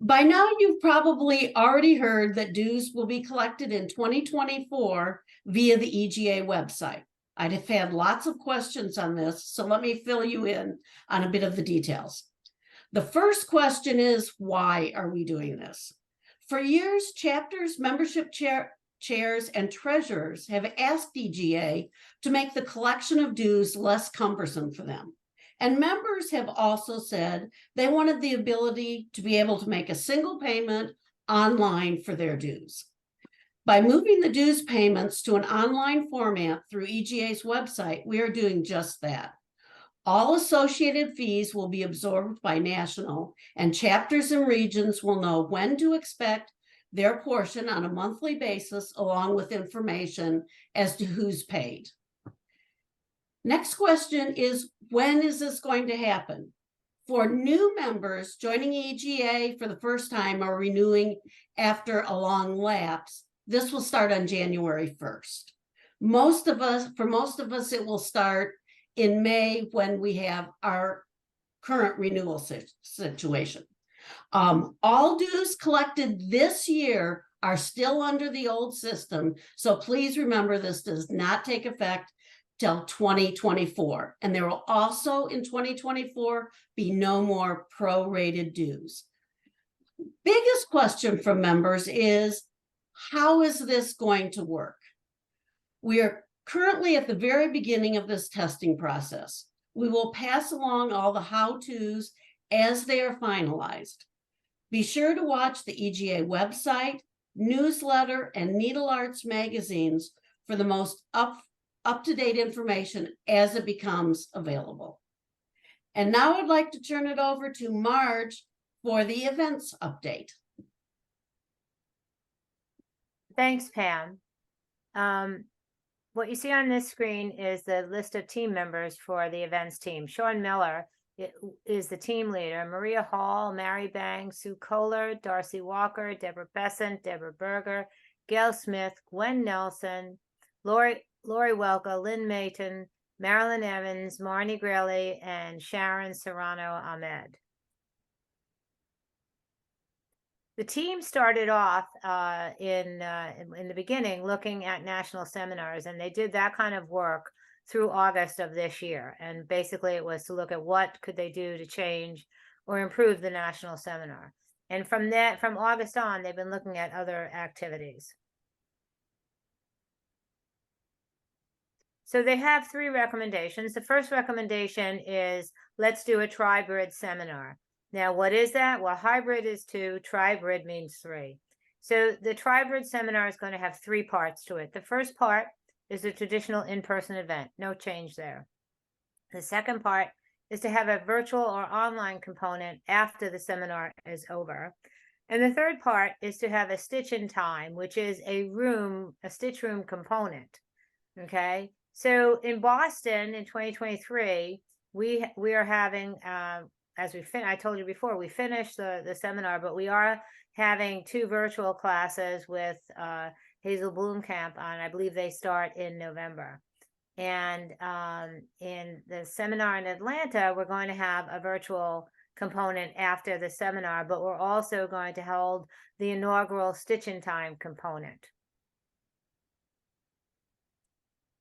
By now, you've probably already heard that dues will be collected in 2024 via the EGA website. I'd have had lots of questions on this, so let me fill you in on a bit of the details. The first question is, why are we doing this? For years, chapters, membership chairs, and treasurers have asked EGA to make the collection of dues less cumbersome for them. And members have also said they wanted the ability to be able to make a single payment online for their dues. By moving the dues payments to an online format through EGA's website, we are doing just that. All associated fees will be absorbed by national, and chapters and regions will know when to expect their portion on a monthly basis, along with information as to who's paid. Next question is, when is this going to happen? For new members joining EGA for the first time or renewing after a long lapse, this will start on January 1st. For most of us, it will start in May when we have our current renewal situation. All dues collected this year are still under the old system, so please remember this does not take effect till 2024. And there will also in 2024 be no more prorated dues. Biggest question from members is, how is this going to work? We are currently at the very beginning of this testing process. We will pass along all the how-tos as they are finalized. Be sure to watch the EGA website, newsletter, and Needle Arts magazines for the most up-to-date information as it becomes available. And now I'd like to turn it over to Marge for the events update. Thanks, Pam. What you see on this screen is the list of team members for the events team. Sean Miller is the team leader. Maria Hall, Mary Bang, Sue Coller, Darcy Walker, Deborah Besant, Deborah Berger, Gail Smith, Gwen Nelson, Lori Welka, Lynn Mayton, Marilyn Evans, Marnie Grelly, and Sharon Serrano Ahmed. The team started off in the beginning looking at national seminars, and they did that kind of work through August of this year. And basically it was to look at what could they do to change or improve the national seminar. And from August on, they've been looking at other activities. So they have 3 recommendations. The first recommendation is, let's do a tribrid seminar. Now, what is that? Well, hybrid is 2, tribrid means 3. So the tribrid seminar is going to have 3 parts to it. The first part is the traditional in-person event, no change there. The second part is to have a virtual or online component after the seminar is over. And the third part is to have a stitch in time, which is a stitch room component. Okay. So in Boston in 2023, we are having, I told you before, we finished the seminar, but we are having 2 virtual classes with Hazel Bloomkamp on. I believe they start in November. And in the seminar in Atlanta, we're going to have a virtual component after the seminar, but we're also going to hold the inaugural Stitch in Time component.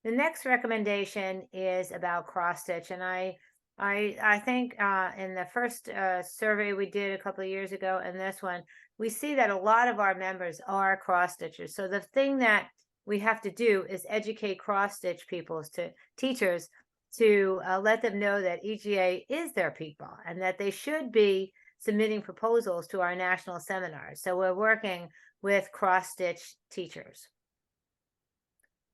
The next recommendation is about cross stitch, and I think in the first survey we did a couple of years ago and this one, we see that a lot of our members are cross stitchers. So the thing that we have to do is educate cross stitch teachers to let them know that EGA is their people and that they should be submitting proposals to our national seminars. So we're working with cross stitch teachers.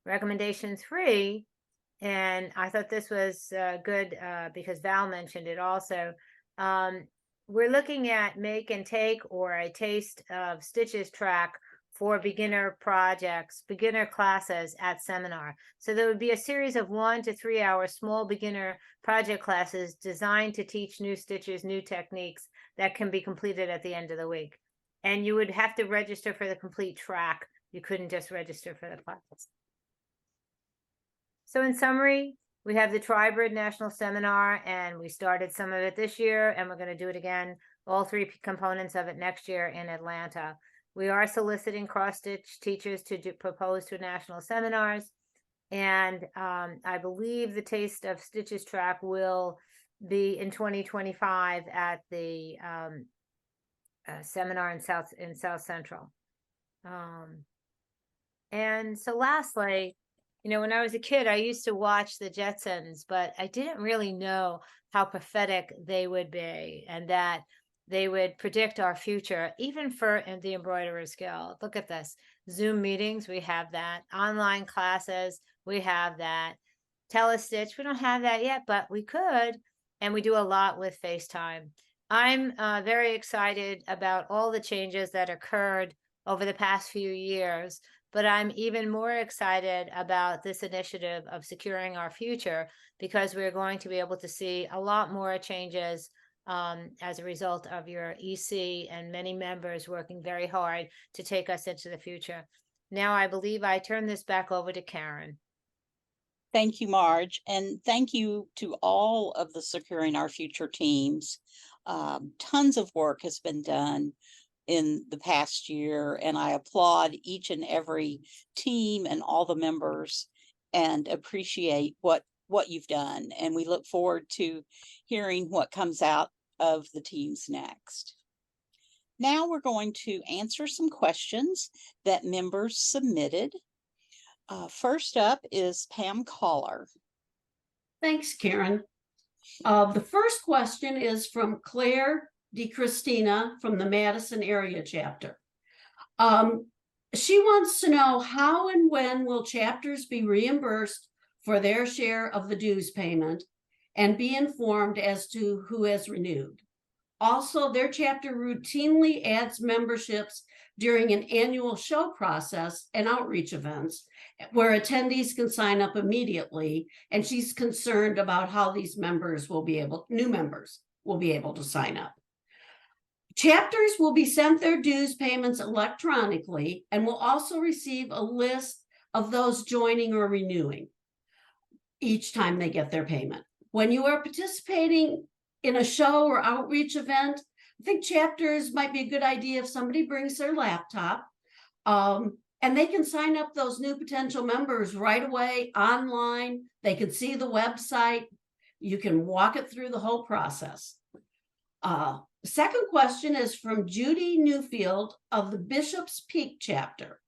Recommendation 3, and I thought this was good because Val mentioned it also. We're looking at make and take or a taste of stitches track for beginner projects, beginner classes at seminar. So there would be a series of 1 to 3 hour small beginner project classes designed to teach new stitches, new techniques that can be completed at the end of the week. And you would have to register for the complete track. You couldn't just register for the classes. So in summary, we have the Tribrid National Seminar, and we started some of it this year, and we're going to do it again, all three components of it next year in Atlanta. We are soliciting cross-stitch teachers to propose to national seminars. And I believe the Taste of Stitches track will be in 2025 at the seminar in South Central. And so lastly, you know, when I was a kid, I used to watch the Jetsons, but I didn't really know how prophetic they would be and that they would predict our future, even for the Embroiderers Guild. Look at this. Zoom meetings, we have that. Online classes, we have that. Telestitch, we don't have that yet, but we could. And we do a lot with FaceTime. I'm very excited about all the changes that occurred over the past few years, but I'm even more excited about this initiative of securing our future because we're going to be able to see a lot more changes as a result of your EC and many members working very hard to take us into the future. Now I believe I turn this back over to Karen. Thank you, Marge, and thank you to all of the Securing Our Future teams. Tons of work has been done in the past year, and I applaud each and every team and all the members and appreciate what you've done. And we look forward to hearing what comes out of the teams next. Now we're going to answer some questions that members submitted. First up is Pam Coller. Thanks, Karen. The first question is from Claire DeChristina from the Madison area chapter. She wants to know how and when will chapters be reimbursed for their share of the dues payment and be informed as to who has renewed. Also, their chapter routinely adds memberships during an annual show process and outreach events where attendees can sign up immediately, and she's concerned about how these members will be able, new members will be able to sign up. Chapters will be sent their dues payments electronically and will also receive a list of those joining or renewing each time they get their payment. When you are participating in a show or outreach event, I think chapters might be a good idea if somebody brings their laptop and they can sign up those new potential members right away online. They can see the website. You can walk it through the whole process. The second question is from Judy Newfield of the Bishop's Peak chapter.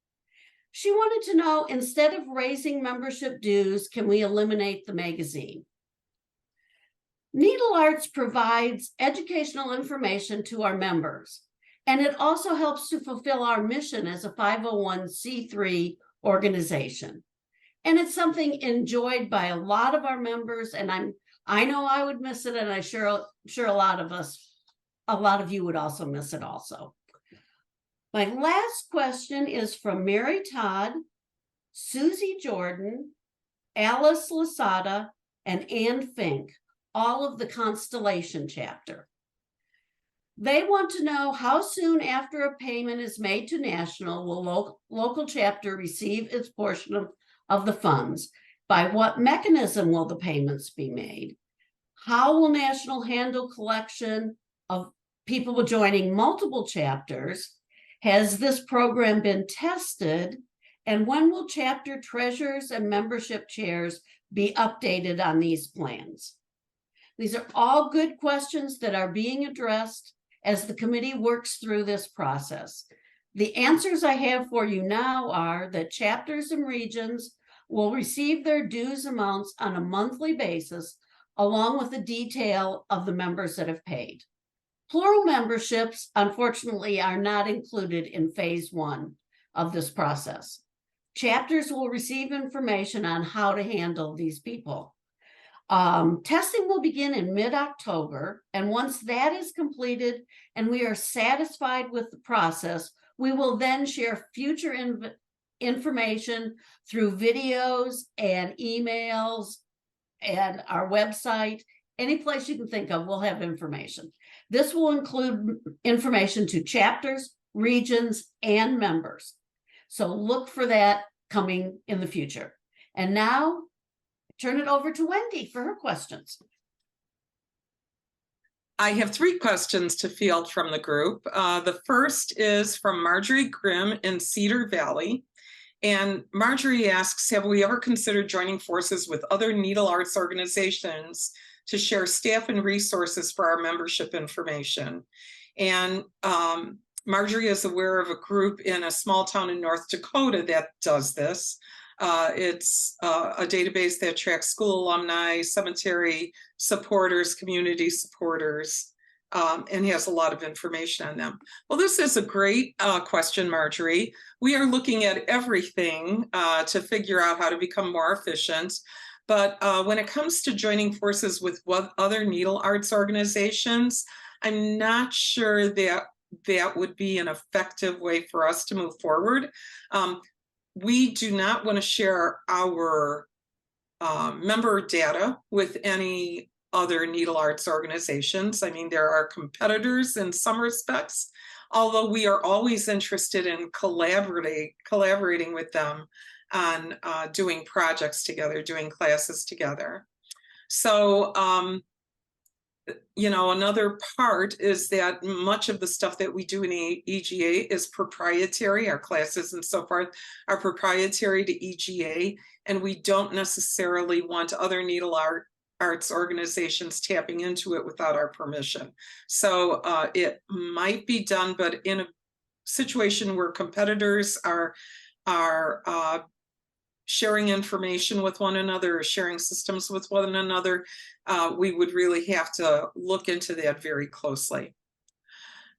She wanted to know, instead of raising membership dues, can we eliminate the magazine? Needle Arts provides educational information to our members, and it also helps to fulfill our mission as a 501c3 organization. And it's something enjoyed by a lot of our members, and I know I would miss it, and I'm sure a lot of you would also miss it also. My last question is from Mary Todd, Susie Jordan, Alice Lasada, and Ann Fink, all of the Constellation chapter. They want to know how soon after a payment is made to National will local chapter receive its portion of the funds. By what mechanism will the payments be made? How will National handle collection of people joining multiple chapters? Has this program been tested? And when will chapter treasurers and membership chairs be updated on these plans? These are all good questions that are being addressed as the committee works through this process. The answers I have for you now are that chapters and regions will receive their dues amounts on a monthly basis, along with the detail of the members that have paid. Plural memberships, unfortunately, are not included in phase 1 of this process. Chapters will receive information on how to handle these people. Testing will begin in mid-October, and once that is completed and we are satisfied with the process, we will then share future information through videos and emails and our website. Any place you can think of, we'll have information. This will include information to chapters, regions, and members. So look for that coming in the future. And now turn it over to Wendy for her questions. I have 3 questions to field from the group. The first is from Marjorie Grimm in Cedar Valley. And Marjorie asks, have we ever considered joining forces with other needle arts organizations to share staff and resources for our membership information? And Marjorie is aware of a group in a small town in North Dakota that does this. It's a database that tracks school alumni, cemetery supporters, community supporters, and has a lot of information on them. Well, this is a great question, Marjorie. We are looking at everything to figure out how to become more efficient. But when it comes to joining forces with what other needle arts organizations, I'm not sure that that would be an effective way for us to move forward. We do not want to share our member data with any other needle arts organizations. I mean, there are competitors in some respects, although we are always interested in collaborating with them on doing projects together, doing classes together. So, you know, another part is that much of the stuff that we do in EGA is proprietary. Our classes and so forth are proprietary to EGA, and we don't necessarily want other needle arts organizations tapping into it without our permission. So it might be done, but in a situation where competitors are sharing information with one another or sharing systems with one another, we would really have to look into that very closely.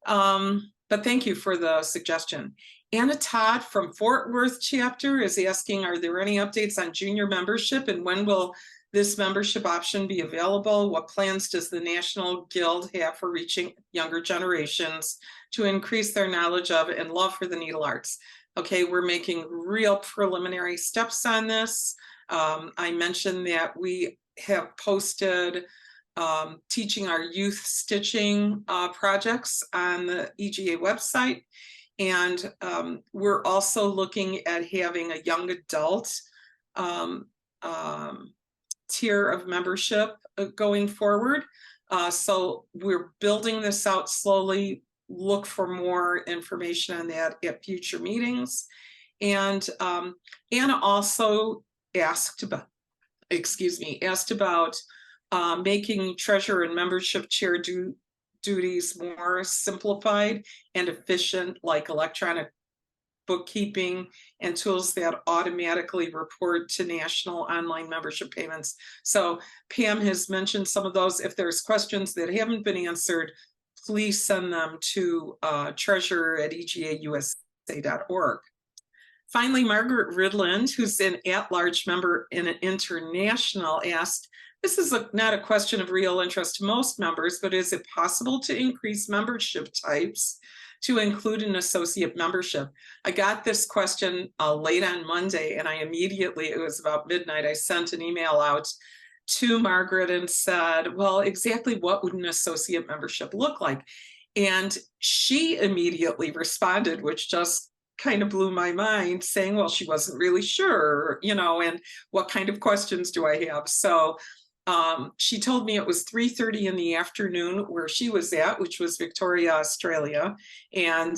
But thank you for the suggestion. Anna Todd from Fort Worth chapter is asking, are there any updates on junior membership and when will this membership option be available? What plans does the National Guild have for reaching younger generations to increase their knowledge of and love for the needle arts? Okay, we're making real preliminary steps on this. I mentioned that we have posted teaching our youth stitching projects on the EGA website. And we're also looking at having a young adult tier of membership going forward. So we're building this out slowly. Look for more information on that at future meetings. And Anna also asked about making treasurer and membership chair duties more simplified and efficient, like electronic bookkeeping and tools that automatically report to national online membership payments. So Pam has mentioned some of those. If there's questions that haven't been answered, please send them to treasurer@egausa.org. Finally, Margaret Ridland, who's an at-large member in an international, asked, this is not a question of real interest to most members, but is it possible to increase membership types to include an associate membership? I got this question late on Monday, and I immediately, it was about midnight, I sent an email out to Margaret and said, well, exactly what would an associate membership look like? And she immediately responded, which just kind of blew my mind, saying, well, she wasn't really sure, you know, and what kind of questions do I have? So she told me it was 3:30 in the afternoon where she was at, which was Victoria, Australia. And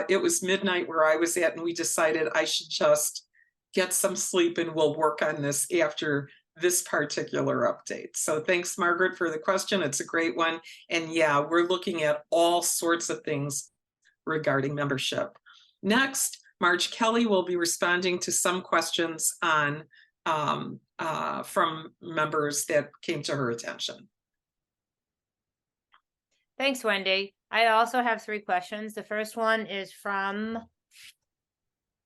it was midnight where I was at, and we decided I should just get some sleep and we'll work on this after this particular update. So thanks, Margaret, for the question. It's a great one. And yeah, we're looking at all sorts of things regarding membership. Next, Marge Kelly will be responding to some questions on from members that came to her attention. Thanks, Wendy. I also have 3 questions. The first one is from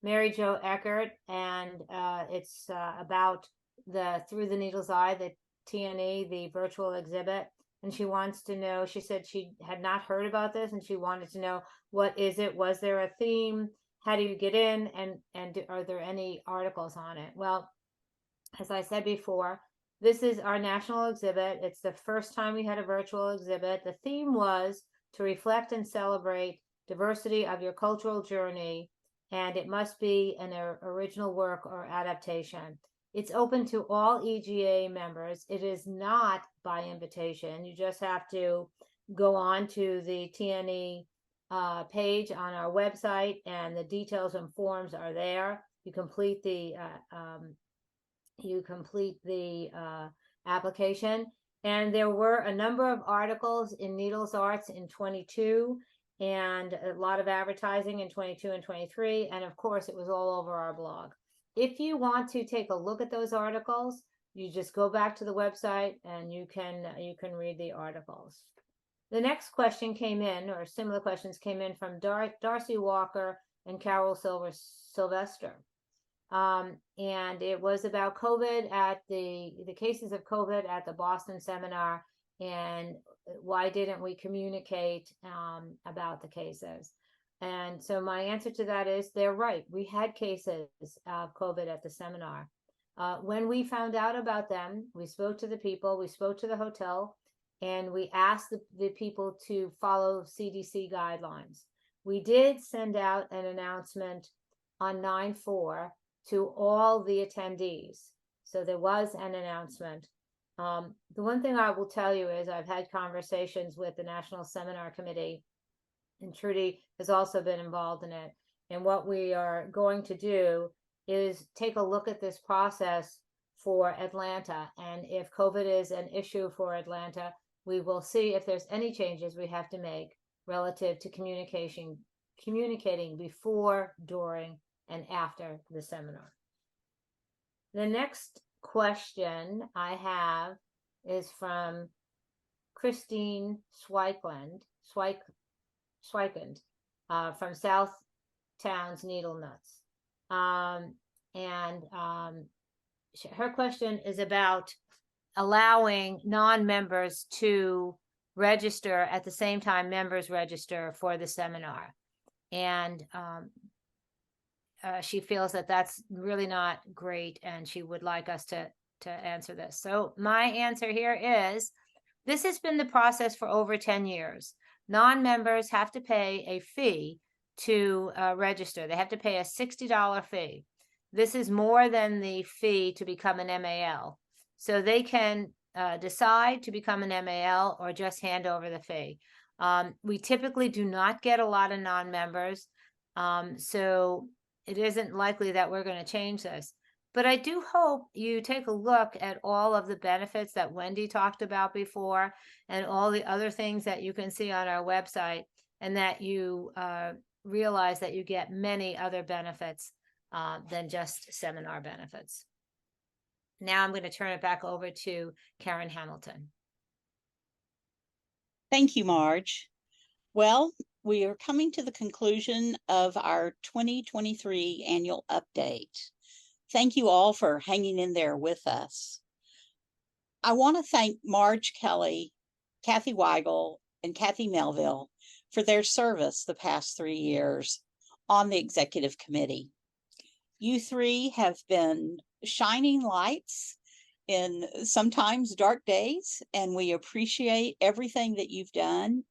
Mary Jo Eckert, and it's about the Through the Needle's Eye, the TNE, the virtual exhibit. And she wants to know, she said she had not heard about this and she wanted to know, what is it? Was there a theme? How do you get in? And are there any articles on it? Well, as I said before, this is our national exhibit. It's the first time we had a virtual exhibit. The theme was to reflect and celebrate diversity of your cultural journey, and it must be an original work or adaptation. It's open to all EGA members. It is not by invitation. You just have to go on to the TNE page on our website, and the details and forms are there. You complete the application. And there were a number of articles in Needles Arts in 22, and a lot of advertising in 22 and 23. And of course, it was all over our blog. If you want to take a look at those articles, you just go back to the website and you can read the articles. The next question came in, or similar questions came in from Darcy Walker and Carol Sylvester. And it was about COVID at the cases of COVID at the Boston seminar, and why didn't we communicate about the cases? And so my answer to that is, they're right. We had cases of COVID at the seminar. When we found out about them, we spoke to the people, we spoke to the hotel, and we asked the people to follow CDC guidelines. We did send out an announcement on 9/4 to all the attendees. So there was an announcement. The one thing I will tell you is I've had conversations with the National Seminar Committee, and Trudy has also been involved in it. And what we are going to do is take a look at this process for Atlanta. And if COVID is an issue for Atlanta, we will see if there's any changes we have to make relative to communicating before, during, and after the seminar. The next question I have is from Christine Schweikland from South Towns Needle Nuts. Her question is about allowing non-members to register at the same time members register for the seminar. And she feels that that's really not great, and she would like us to answer this. So my answer here is, this has been the process for over 10 years. Non-members have to pay a fee to register. They have to pay a $60 fee. This is more than the fee to become an MAL. So they can decide to become an MAL or just hand over the fee. We typically do not get a lot of non-members, so it isn't likely that we're going to change this. But I do hope you take a look at all of the benefits that Wendy talked about before, and all the other things that you can see on our website, and that you realize that you get many other benefits than just seminar benefits. Now I'm going to turn it back over to Karen Hamilton. Thank you, Marge. Well, we are coming to the conclusion of our 2023 annual update. Thank you all for hanging in there with us. I want to thank Marge Kelly, Kathy Weigl, and Kathy Melville for their service the past 3 years on the executive committee. You three have been shining lights in sometimes dark days, and we appreciate everything that you've done.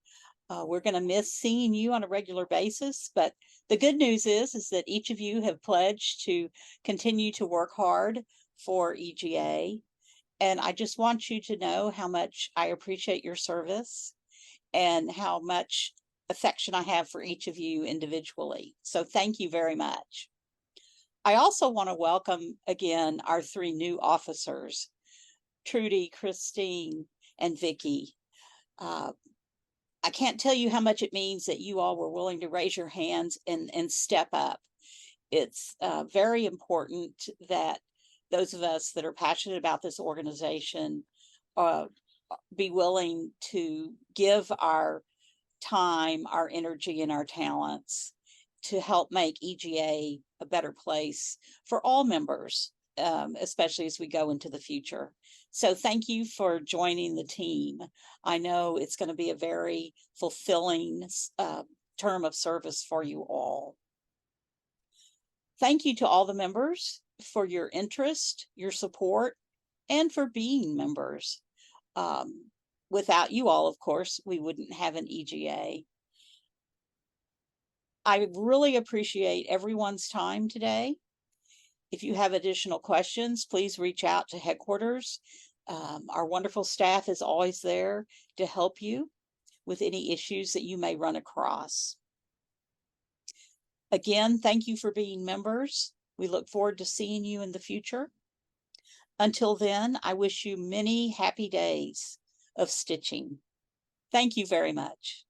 We're going to miss seeing you on a regular basis, but the good news is that each of you have pledged to continue to work hard for EGA. And I just want you to know how much I appreciate your service and how much affection I have for each of you individually. So thank you very much. I also want to welcome again our 3 new officers, Trudy, Christine, and Vicki. I can't tell you how much it means that you all were willing to raise your hands and step up. It's very important that those of us that are passionate about this organization be willing to give our time, our energy, and our talents to help make EGA a better place for all members, especially as we go into the future. So thank you for joining the team. I know it's going to be a very fulfilling term of service for you all. Thank you to all the members for your interest, your support, and for being members. Without you all, of course, we wouldn't have an EGA. I really appreciate everyone's time today. If you have additional questions, please reach out to headquarters. Our wonderful staff is always there to help you with any issues that you may run across. Again, thank you for being members. We look forward to seeing you in the future. Until then, I wish you many happy days of stitching. Thank you very much.